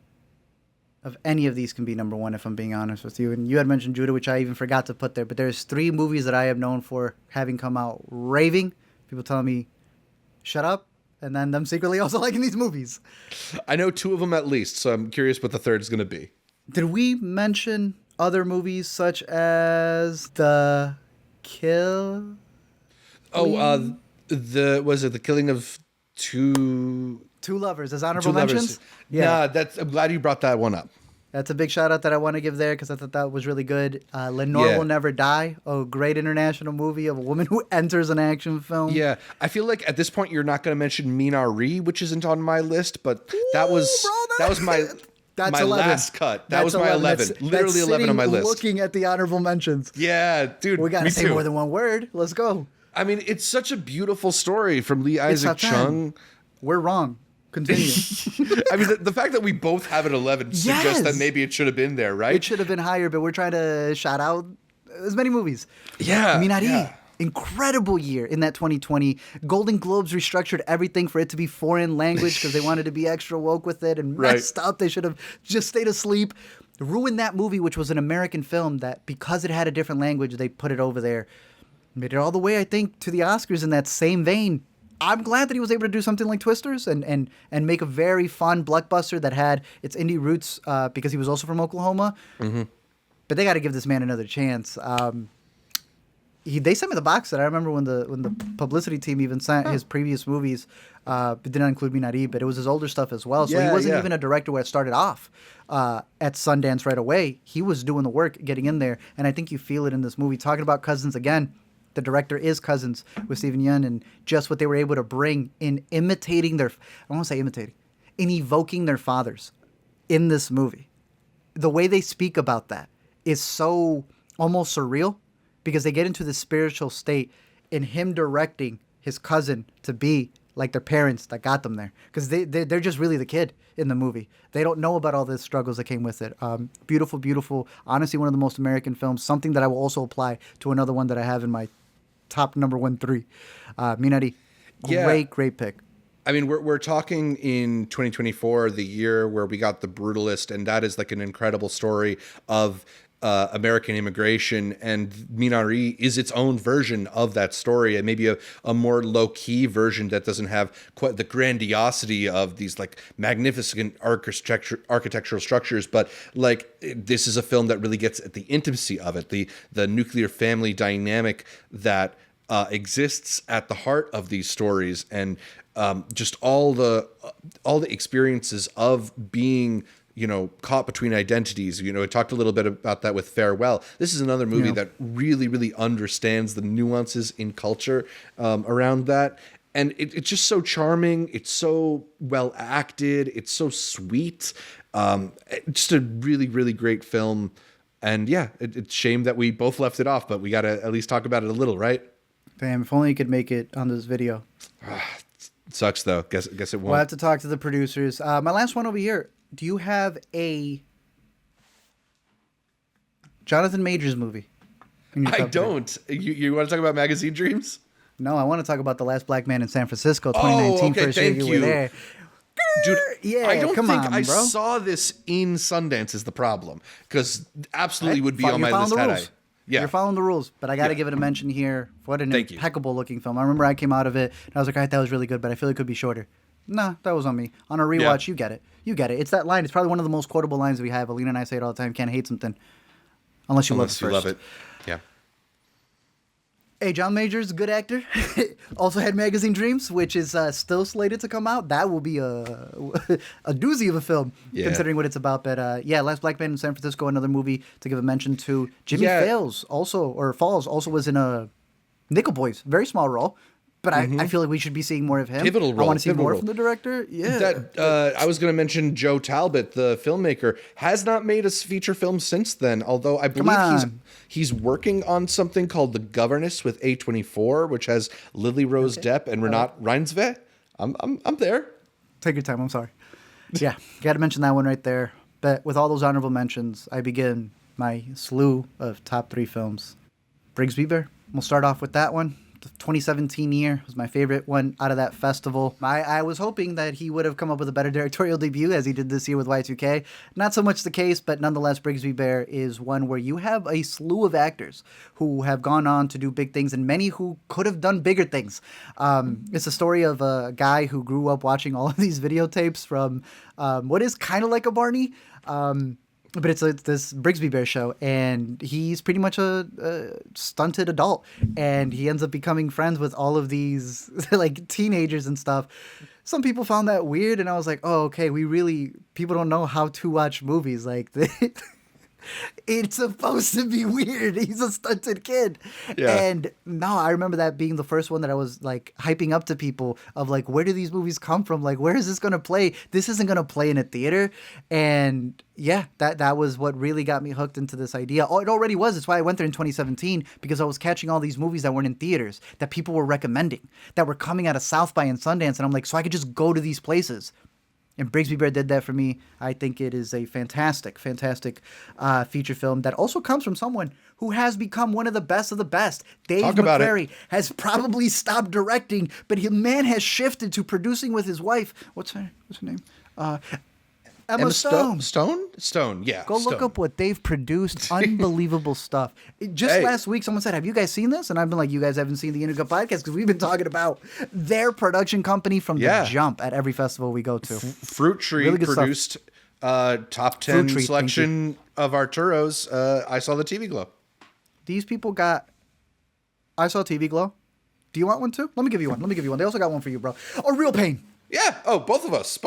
B: of any of these can be number 1, if I'm being honest with you. And you had mentioned Judas, which I even forgot to put there. But there's 3 movies that I have known for having come out raving. People telling me, shut up. And then them secretly also liking these movies.
A: I know 2 of them at least, so I'm curious what the third is going to be.
B: Did we mention other movies such as The Kill?
A: Oh, was it The Killing of Two
B: Lovers as honorable mentions?
A: Yeah, I'm glad you brought that one up.
B: That's a big shout out that I want to give there because I thought that was really good. Lenore Will Never Die, a great international movie of a woman who enters an action film.
A: Yeah, I feel like at this point you're not going to mention Minari, which isn't on my list, but that was my
B: that's
A: my
B: 11.
A: Last cut. That was my 11.
B: That's
A: literally 11 on my list.
B: Looking at the honorable mentions.
A: Yeah, dude.
B: We got to say more than one word. Let's go.
A: I mean, it's such a beautiful story from Lee Isaac Chung.
B: We're wrong. Continue.
A: I mean, the fact that we both have it 11 suggests that maybe it should have been there, right?
B: It should have been higher, but we're trying to shout out as many movies.
A: Yeah.
B: Minari.
A: Yeah.
B: incredible year in that 2020. Golden Globes restructured everything for it to be foreign language because they wanted to be extra woke with it and messed up. They should have just stayed asleep. Ruined that movie, which was an American film that because it had a different language, they put it over there. Made it all the way, I think, to the Oscars in that same vein. I'm glad that he was able to do something like Twisters and make a very fun blockbuster that had its indie roots because he was also from Oklahoma. Mm-hmm. But they got to give this man another chance. They sent me the box set. I remember when the publicity team even sent his previous movies. It did not include Minari, but it was his older stuff as well. So he wasn't even a director where it started off at Sundance right away. He was doing the work, getting in there. And I think you feel it in this movie. Talking about cousins again. The director is cousins with Steven Yeun, and just what they were able to bring in imitating their, I won't say imitating, in evoking their fathers in this movie. The way they speak about that is so almost surreal because they get into this spiritual state in him directing his cousin to be like their parents that got them there. Because they're just really the kid in the movie. They don't know about all the struggles that came with it. Beautiful, beautiful. Honestly, one of the most American films. Something that I will also apply to another one that I have in my top number 3. Minari, great pick.
A: I mean, we're talking in 2024, the year where we got The Brutalist, and that is like an incredible story of American immigration, and Minari is its own version of that story, and maybe a more low-key version that doesn't have quite the grandiosity of these like magnificent architectural structures, but like this is a film that really gets at the intimacy of it, the nuclear family dynamic that exists at the heart of these stories, and just all the experiences of being, you know, caught between identities. You know, I talked a little bit about that with Farewell. This is another movie that really, really understands the nuances in culture around that. And it's just so charming. It's so well acted. It's so sweet. Just a really, really great film. And yeah, it's a shame that we both left it off, but we got to at least talk about it a little, right?
B: Damn, if only you could make it on this video.
A: Sucks, though. Guess it won't.
B: We'll have to talk to the producers. My last one over here. Do you have a Jonathan Majors movie?
A: I don't. You want to talk about Magazine Dreams?
B: No, I want to talk about The Last Black Man in San Francisco, 2019.
A: Okay,
B: first year you were there.
A: Dude,
B: yeah,
A: I don't think I
B: bro.
A: saw this in Sundance is the problem, because absolutely would be on my list had I. Yeah.
B: You're following the rules, but I got to give it a mention here. What an impeccable looking film. I remember I came out of it, and I was like, all right, that was really good, but I feel it could be shorter. Nah, that was on me. On a rewatch, you get it. You get it. It's that line. It's probably one of the most quotable lines we have. Alina and I say it all the time. Can't hate something unless you love it first.
A: Love it. Yeah.
B: Hey, John Majors, good actor. Also had Magazine Dreams, which is still slated to come out. That will be a doozy of a film, considering what it's about. But Last Black Man in San Francisco, another movie to give a mention to. Jimmy Falls also was in a Nickel Boys, very small role. But I feel like we should be seeing more of him.
A: Pivotal role.
B: I want to see more from the director. Yeah.
A: I was going to mention Joe Talbot, the filmmaker, has not made a feature film since then, although I believe he's working on something called The Governess with A24, which has Lily Rose Depp and Renate Reinsve. I'm there.
B: Take your time. I'm sorry. Yeah. Got to mention that one right there. But with all those honorable mentions, I begin my slew of top 3 films. Brigsby Bear. We'll start off with that one. The 2017 year was my favorite one out of that festival. I was hoping that he would have come up with a better directorial debut as he did this year with Y2K. Not so much the case, but nonetheless, Brigsby Bear is one where you have a slew of actors who have gone on to do big things and many who could have done bigger things. It's a story of a guy who grew up watching all of these videotapes from what is kind of like a Barney. But it's this Brigsby Bear show, and he's pretty much a stunted adult, and he ends up becoming friends with all of these like teenagers and stuff. Some people found that weird, and I was like, oh, okay, people don't know how to watch movies like this. It's supposed to be weird. He's a stunted kid. Yeah. And no, I remember that being the first one that I was like hyping up to people of like, where do these movies come from? Like, where is this going to play? This isn't going to play in a theater. And yeah, that was what really got me hooked into this idea. Oh, it already was. That's why I went there in 2017, because I was catching all these movies that weren't in theaters that people were recommending, that were coming out of South by and Sundance. And I'm like, so I could just go to these places And Brigsby Bear did that for me. I think it is a fantastic, fantastic feature film that also comes from someone who has become one of the best of the best. Dave McCrary has probably stopped directing, but the man has shifted to producing with his wife. What's her name? Emma Stone.
A: Stone, yeah.
B: Go look up what they've produced. Unbelievable stuff. Last week, someone said, have you guys seen this? And I've been like, you guys haven't seen the Intercut podcast because we've been talking about their production company from the jump at every festival we go to.
A: Fruit Tree really produced top 10 selection of Arturo's I Saw the TV Glow.
B: These people got I Saw TV Glow. Do you want one too? Let me give you one. They also got one for you, bro. Oh, Real Pain.
A: Yeah. Oh, both of us.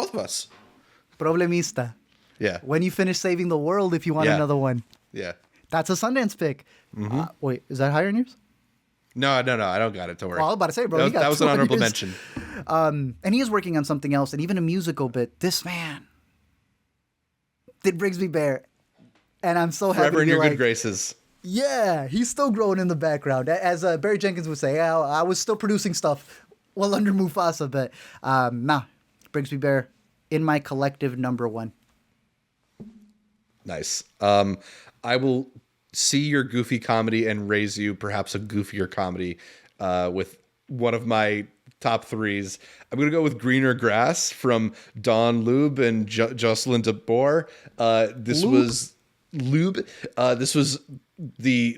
B: Problemista.
A: Yeah.
B: When you finish saving the world, if you want another one.
A: Yeah.
B: That's a Sundance pick. Mm-hmm. Wait, is that higher in yours?
A: No, I don't got it. Don't worry.
B: Well, I was about to say, bro.
A: That was an honorable mention.
B: And he is working on something else, and even a musical bit. This man did Brigsby Bear, and I'm so happy.
A: Forever in your good graces.
B: Yeah, he's still growing in the background. As Barry Jenkins would say, I was still producing stuff while under Mufasa, but Brigsby Bear in my collective number one.
A: Nice. I will see your goofy comedy and raise you perhaps a goofier comedy with one of my top threes. I'm going to go with Greener Grass from Don Lube and Jocelyn de Boer. This was the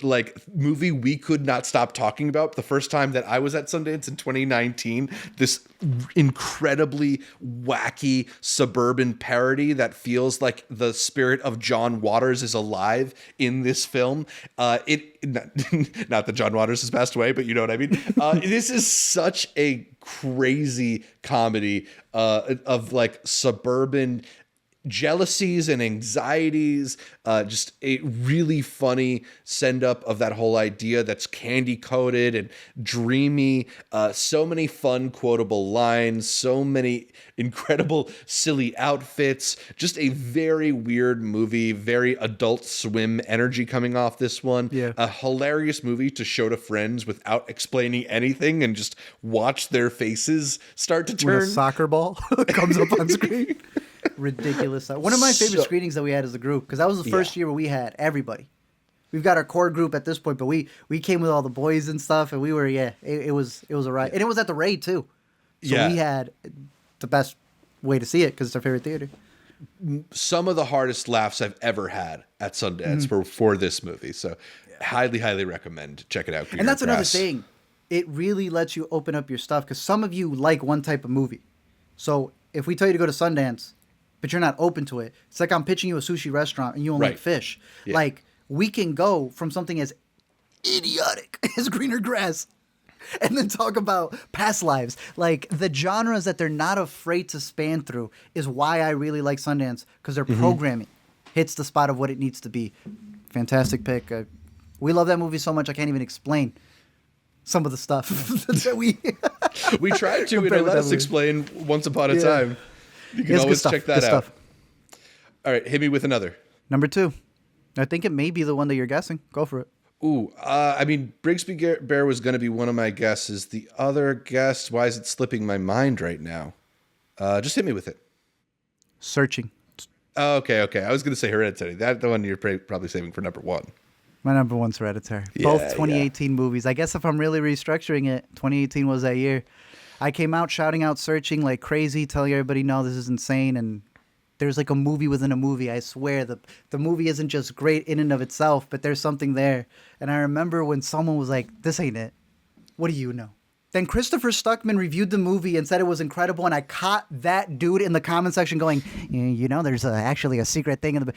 A: movie we could not stop talking about the first time that I was at Sundance in 2019. This incredibly wacky suburban parody that feels like the spirit of John Waters is alive in this film. Not that John Waters has passed away, but you know what I mean. This is such a crazy comedy of suburban jealousies and anxieties, just a really funny send up of that whole idea that's candy coated and dreamy. So many fun quotable lines, so many incredible silly outfits, just a very weird movie, very Adult Swim energy coming off this one.
B: Yeah.
A: A hilarious movie to show to friends without explaining anything and just watch their faces start to turn.
B: When a soccer ball comes up on screen. Ridiculous. One of my favorite screenings that we had as a group, because that was the first year where we had everybody. We've got our core group at this point, but we came with all the boys and stuff, and we were it was a ride, and it was at the Ray too. So we had the best way to see it because it's our favorite theater.
A: Some of the hardest laughs I've ever had at Sundance were for this movie, so highly recommend. Check it out.
B: And that's another thing. It really lets you open up your stuff because some of you like one type of movie. So if we tell you to go to Sundance, but you're not open to it, it's like I'm pitching you a sushi restaurant and you only like fish. Yeah. Like, we can go from something as idiotic as Greener Grass and then talk about past lives. Like, the genres that they're not afraid to span through is why I really like Sundance, because their programming hits the spot of what it needs to be. Fantastic pick. We love that movie so much I can't even explain some of the stuff that
A: we tried to, and let us explain Once Upon a Time. You can always check that out. All right, hit me with another.
B: Number 2. I think it may be the one that you're guessing. Go for it.
A: Ooh, Brigsby Bear was going to be one of my guesses. The other guess, why is it slipping my mind right now? Just hit me with it.
B: Searching.
A: Oh, okay. I was going to say Hereditary. That's the one you're probably saving for number 1.
B: My number 1's Hereditary. Both 2018 movies. I guess if I'm really restructuring it, 2018 was that year. I came out shouting out Searching like crazy, telling everybody, no, this is insane. And there's like a movie within a movie. I swear the movie isn't just great in and of itself, but there's something there. And I remember when someone was like, this ain't it. What do you know? Then Christopher Stuckman reviewed the movie and said it was incredible. And I caught that dude in the comment section going, you know, there's actually a secret thing in the...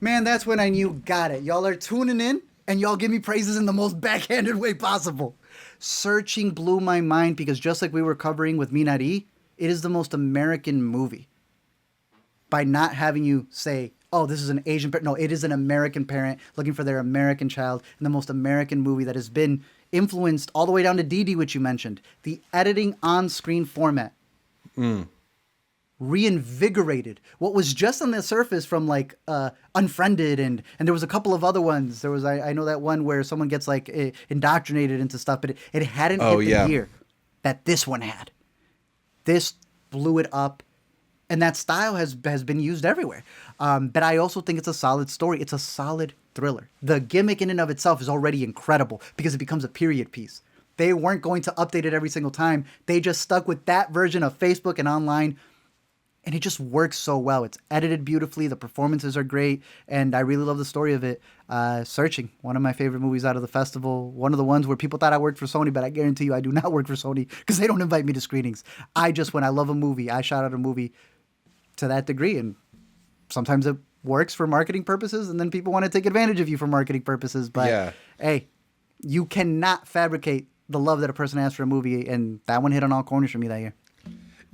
B: Man, that's when I knew, got it. Y'all are tuning in and y'all give me praises in the most backhanded way possible. Searching blew my mind because just like we were covering with Me Not E, it is the most American movie. By not having you say, oh, this is an Asian parent. No, it is an American parent looking for their American child, and the most American movie that has been influenced all the way down to DD, which you mentioned. The editing on-screen format reinvigorated what was just on the surface from like Unfriended, and there was a couple of other ones. There was I know that one where someone gets like indoctrinated into stuff, but it hadn't hit the gear that this one had. This blew it up. And that style has been used everywhere. But I also think it's a solid story. It's a solid thriller. The gimmick in and of itself is already incredible because it becomes a period piece. They weren't going to update it every single time. They just stuck with that version of Facebook and online. And it just works so well. It's edited beautifully. The performances are great. And I really love the story of it. Searching, one of my favorite movies out of the festival. One of the ones where people thought I worked for Sony, but I guarantee you I do not work for Sony because they don't invite me to screenings. When I love a movie, I shout out a movie to that degree. And sometimes it works for marketing purposes, and then people want to take advantage of you for marketing purposes. But hey, you cannot fabricate the love that a person has for a movie, and that one hit on all corners for me that year.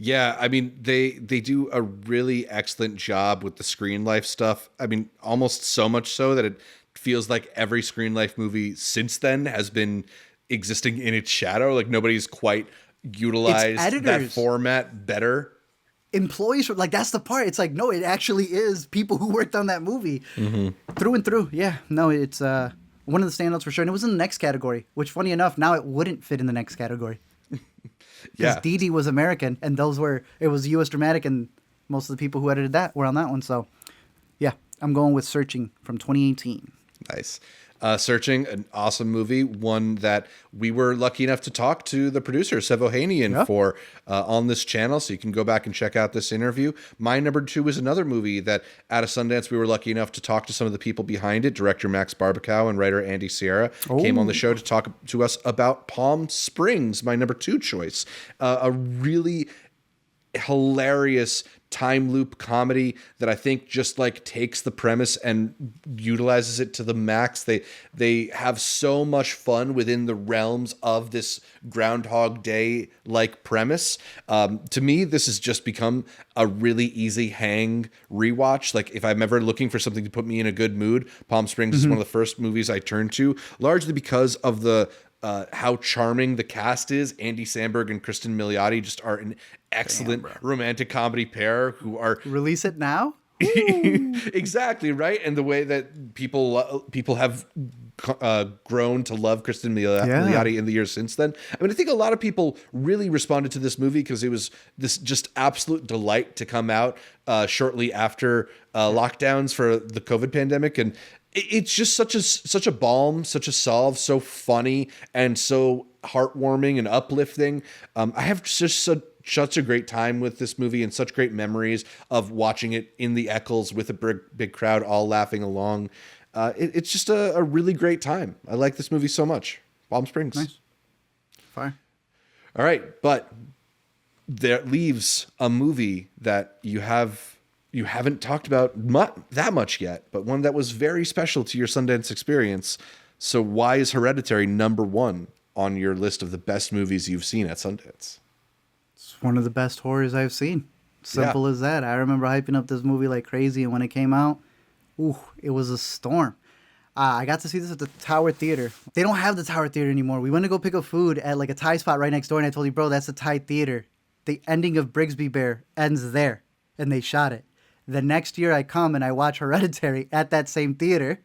A: Yeah, I mean, they do a really excellent job with the Screen Life stuff. I mean, almost so much so that it feels like every Screen Life movie since then has been existing in its shadow. Like, nobody's quite utilized that format better.
B: Employees, like, that's the part. It's like, no, it actually is people who worked on that movie through and through. Yeah, no, it's one of the standouts for sure. And it was in the next category, which, funny enough, now it wouldn't fit in the next category. Because Dee Dee was American, and it was U.S. dramatic, and most of the people who edited that were on that one. So, yeah, I'm going with Searching from 2018.
A: Nice. Searching, an awesome movie, one that we were lucky enough to talk to the producer, Sevo Hanian, for on this channel, so you can go back and check out this interview. My number 2 is another movie that at a Sundance we were lucky enough to talk to some of the people behind it. Director Max Barbacow and writer Andy Sierra came on the show to talk to us about Palm Springs, my number 2 choice. A really hilarious time loop comedy that I think just like takes the premise and utilizes it to the max. They have so much fun within the realms of this Groundhog Day like premise. To me, this has just become a really easy hang rewatch. Like, if I'm ever looking for something to put me in a good mood, Palm Springs is one of the first movies I turn to, largely because of the how charming the cast is. Andy Samberg and Kristen Milioti just are an excellent romantic comedy pair who are...
B: Release it now?
A: Exactly, right? And the way that people have grown to love Kristen Milioti in the years since then. I mean, I think a lot of people really responded to this movie because it was this just absolute delight to come out shortly after lockdowns for the COVID pandemic. And it's just such a balm, such a salve, so funny and so heartwarming and uplifting. I have just such a great time with this movie and such great memories of watching it in the Eccles with a big crowd all laughing along. It's just a really great time. I like this movie so much. Palm Springs.
B: Nice. Fire.
A: All right, but that leaves a movie that you haven't talked about that much yet, but one that was very special to your Sundance experience. So why is Hereditary number 1 on your list of the best movies you've seen at Sundance?
B: It's one of the best horrors I've seen. Simple as that. I remember hyping up this movie like crazy, and when it came out, it was a storm. I got to see this at the Tower Theater. They don't have the Tower Theater anymore. We went to go pick up food at like a Thai spot right next door, and I told you, bro, that's the Thai Theater. The ending of Brigsby Bear ends there, and they shot it. The next year I come and I watch Hereditary at that same theater.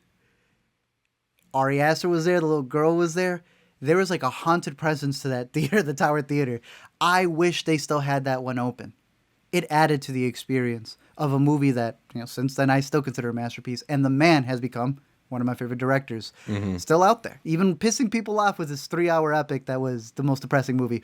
B: Ari Aster was there. The little girl was there. There was like a haunted presence to that theater, the Tower Theater. I wish they still had that one open. It added to the experience of a movie that, since then I still consider a masterpiece. And the man has become one of my favorite directors. Still out there. Even pissing people off with his 3-hour epic that was the most depressing movie.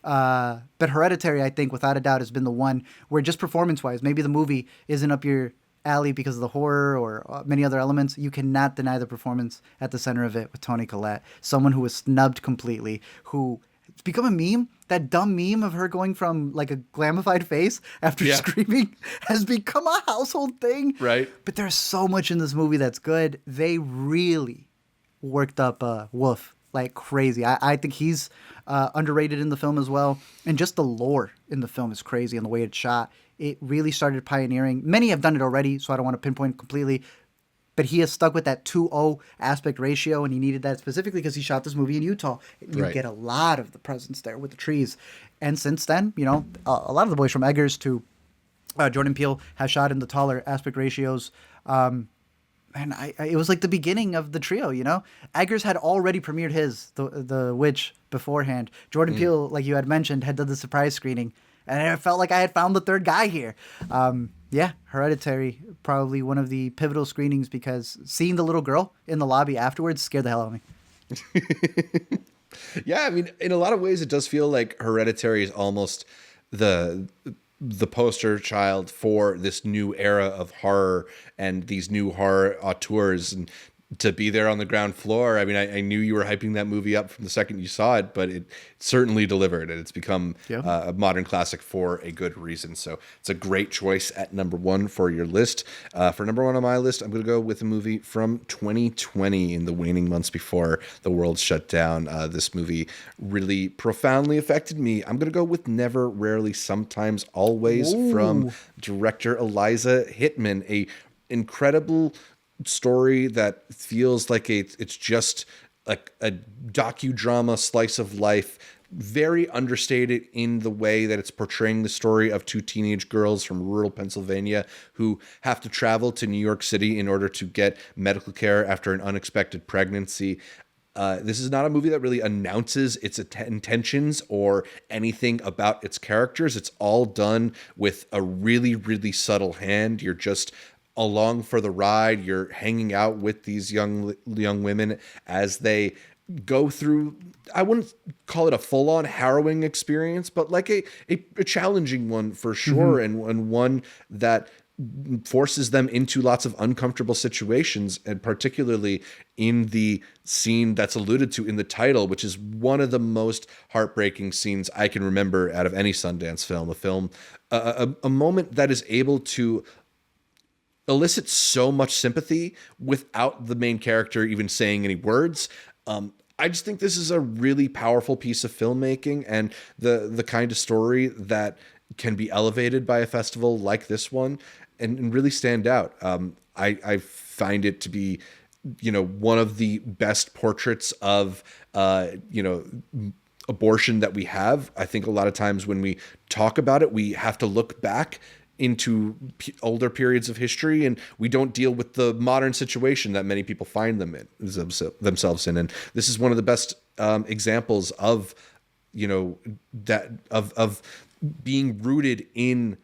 B: But Hereditary, I think, without a doubt, has been the one where just performance-wise, maybe the movie isn't up your alley because of the horror or many other elements. You cannot deny the performance at the center of it with Toni Collette. Someone who was snubbed completely, who... It's become a meme. That dumb meme of her going from like a glamified face after screaming has become a household thing.
A: Right.
B: But there's so much in this movie that's good. They really worked up Wolf like crazy. I think he's underrated in the film as well. And just the lore in the film is crazy, and the way it's shot. It really started pioneering. Many have done it already, so I don't want to pinpoint completely. But he has stuck with that 2:0 aspect ratio, and he needed that specifically because he shot this movie in Utah. You get a lot of the presence there with the trees. And since then, a lot of the boys from Eggers to Jordan Peele have shot in the taller aspect ratios. And it was like the beginning of the trio, Eggers had already premiered the Witch beforehand. Jordan Peele, like you had mentioned, had done the surprise screening. and I felt like I had found the third guy here. Yeah, Hereditary, probably one of the pivotal screenings because seeing the little girl in the lobby afterwards scared the hell out of me.
A: Yeah, I mean, in a lot of ways, it does feel like Hereditary is almost the poster child for this new era of horror and these new horror auteurs. And to be there on the ground floor, I mean, I knew you were hyping that movie up from the second you saw it, but it certainly delivered, and it's become a modern classic for a good reason. So it's a great choice at number 1 for your list. For number 1 on my list, I'm going to go with a movie from 2020, in the waning months before the world shut down. This movie really profoundly affected me. I'm going to go with Never, Rarely, Sometimes, Always from director Eliza Hittman, a incredible story that feels like it's just like a docudrama slice of life, very understated in the way that it's portraying the story of 2 teenage girls from rural Pennsylvania who have to travel to New York City in order to get medical care after an unexpected pregnancy. This is not a movie that really announces its intentions or anything about its characters. It's all done with a really, really subtle hand. You're just along for the ride. You're hanging out with these young women as they go through, I wouldn't call it a full-on harrowing experience, but like a challenging one for sure, and one that forces them into lots of uncomfortable situations, and particularly in the scene that's alluded to in the title, which is one of the most heartbreaking scenes I can remember out of any Sundance film. A moment that is able to elicit so much sympathy without the main character even saying any words. I just think this is a really powerful piece of filmmaking, and the kind of story that can be elevated by a festival like this one and really stand out. I find it to be, one of the best portraits of, abortion that we have. I think a lot of times when we talk about it, we have to look back into older periods of history, and we don't deal with the modern situation that many people find themselves in. And this is one of the best examples of, that of being rooted in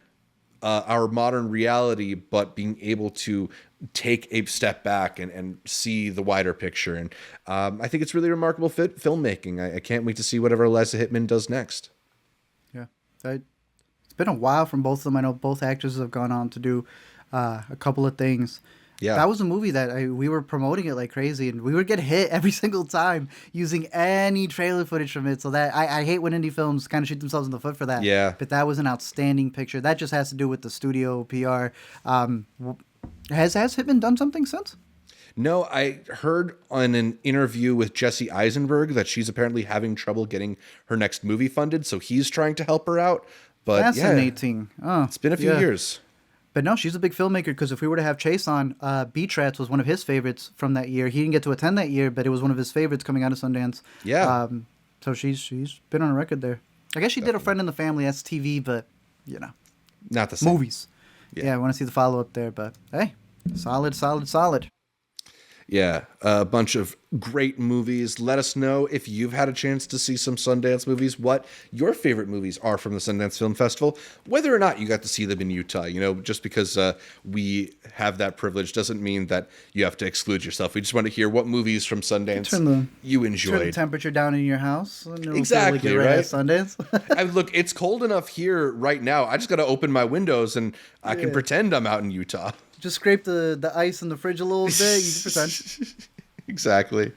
A: our modern reality, but being able to take a step back and see the wider picture. And I think it's really remarkable filmmaking. I can't wait to see whatever Eliza Hittman does next.
B: Yeah. It's been a while from both of them. I know both actors have gone on to do a couple of things. Yeah, that was a movie that we were promoting it like crazy, and we would get hit every single time using any trailer footage from it. So that I hate when indie films kind of shoot themselves in the foot for that. Yeah, but that was an outstanding picture. That just has to do with the studio PR. Has Hittman done something since?
A: No, I heard on an interview with Jesse Eisenberg that she's apparently having trouble getting her next movie funded, so he's trying to help her out. But
B: fascinating.
A: Yeah, it's been a few years.
B: But no, she's a big filmmaker, because if we were to have Chase on, Beatrats was one of his favorites from that year. He didn't get to attend that year, but it was one of his favorites coming out of Sundance.
A: Yeah.
B: So she's been on a record there. I guess she did A Friend in the Family. That's TV, but,
A: not the same.
B: Movies. Yeah, I want to see the follow-up there, but hey, solid.
A: Yeah, a bunch of great movies. Let us know if you've had a chance to see some Sundance movies, what your favorite movies are from the Sundance Film Festival, whether or not you got to see them in Utah. Just because we have that privilege doesn't mean that you have to exclude yourself. We just want to hear what movies from Sundance you enjoyed.
B: Turn the temperature down in your house.
A: Exactly, right?
B: Sundance.
A: Look, it's cold enough here right now. I just got to open my windows and I can pretend I'm out in Utah.
B: Just scrape the ice in the fridge a little bit. You can pretend.
A: Exactly.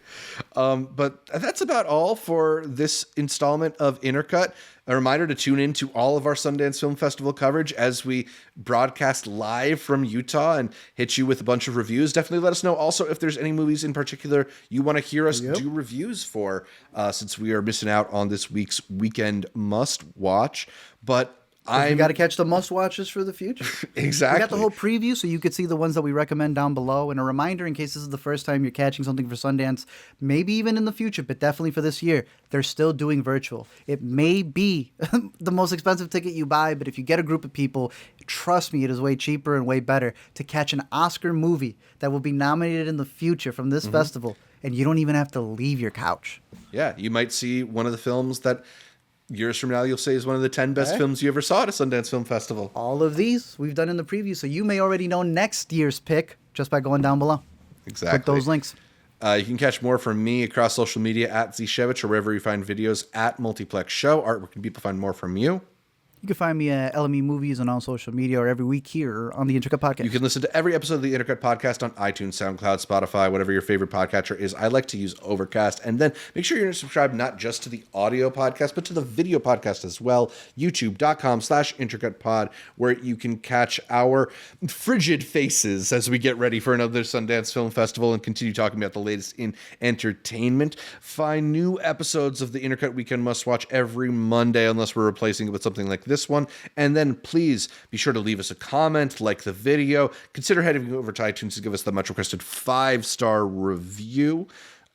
A: But that's about all for this installment of Intercut. A reminder to tune in to all of our Sundance Film Festival coverage as we broadcast live from Utah and hit you with a bunch of reviews. Definitely let us know also if there's any movies in particular you want to hear us do reviews for, since we are missing out on this week's weekend must watch. But
B: you got to catch the must watches for the future.
A: Exactly.
B: We got the whole preview, so you could see the ones that we recommend down below. And a reminder, in case this is the first time you're catching something for Sundance, maybe even in the future, but definitely for this year, they're still doing virtual. It may be the most expensive ticket you buy, but if you get a group of people, trust me, it is way cheaper and way better to catch an Oscar movie that will be nominated in the future from this festival, and you don't even have to leave your couch.
A: Yeah, you might see one of the films that Years from now, you'll say is one of the 10 best films you ever saw at a Sundance Film Festival.
B: All of these we've done in the preview, so you may already know next year's pick just by going down below.
A: Exactly.
B: Click those links.
A: You can catch more from me across social media at Zshevich or wherever you find videos at Multiplex Show. Art, where can people find more from you?
B: You can find me at LME Movies and on social media or every week here on the Intercut Podcast.
A: You can listen to every episode of the Intercut Podcast on iTunes, SoundCloud, Spotify, whatever your favorite podcatcher is. I like to use Overcast. And then make sure you're subscribed not just to the audio podcast, but to the video podcast as well. YouTube.com/IntercutPod, where you can catch our frigid faces as we get ready for another Sundance Film Festival and continue talking about the latest in entertainment. Find new episodes of the Intercut Weekend Must Watch every Monday, unless we're replacing it with something like this one. And then please be sure to leave us a comment, like the video. Consider heading over to iTunes to give us the much requested 5-star review.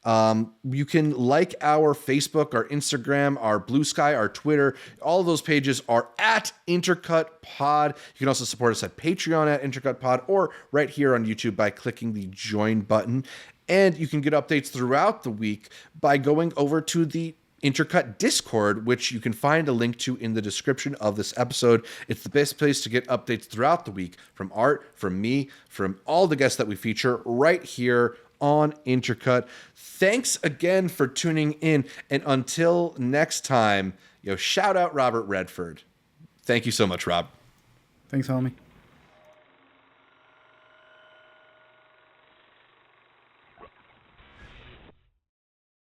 A: You can like our Facebook, our Instagram, our Blue Sky, our Twitter. All of those pages are at Intercut Pod. You can also support us at Patreon at Intercut Pod or right here on YouTube by clicking the join button. And you can get updates throughout the week by going over to the Intercut Discord, which you can find a link to in the description of this episode. It's the best place to get updates throughout the week from Art, from me, from all the guests that we feature right here on Intercut. Thanks again for tuning in. And until next time, shout out Robert Redford. Thank you so much, Rob.
B: Thanks, homie.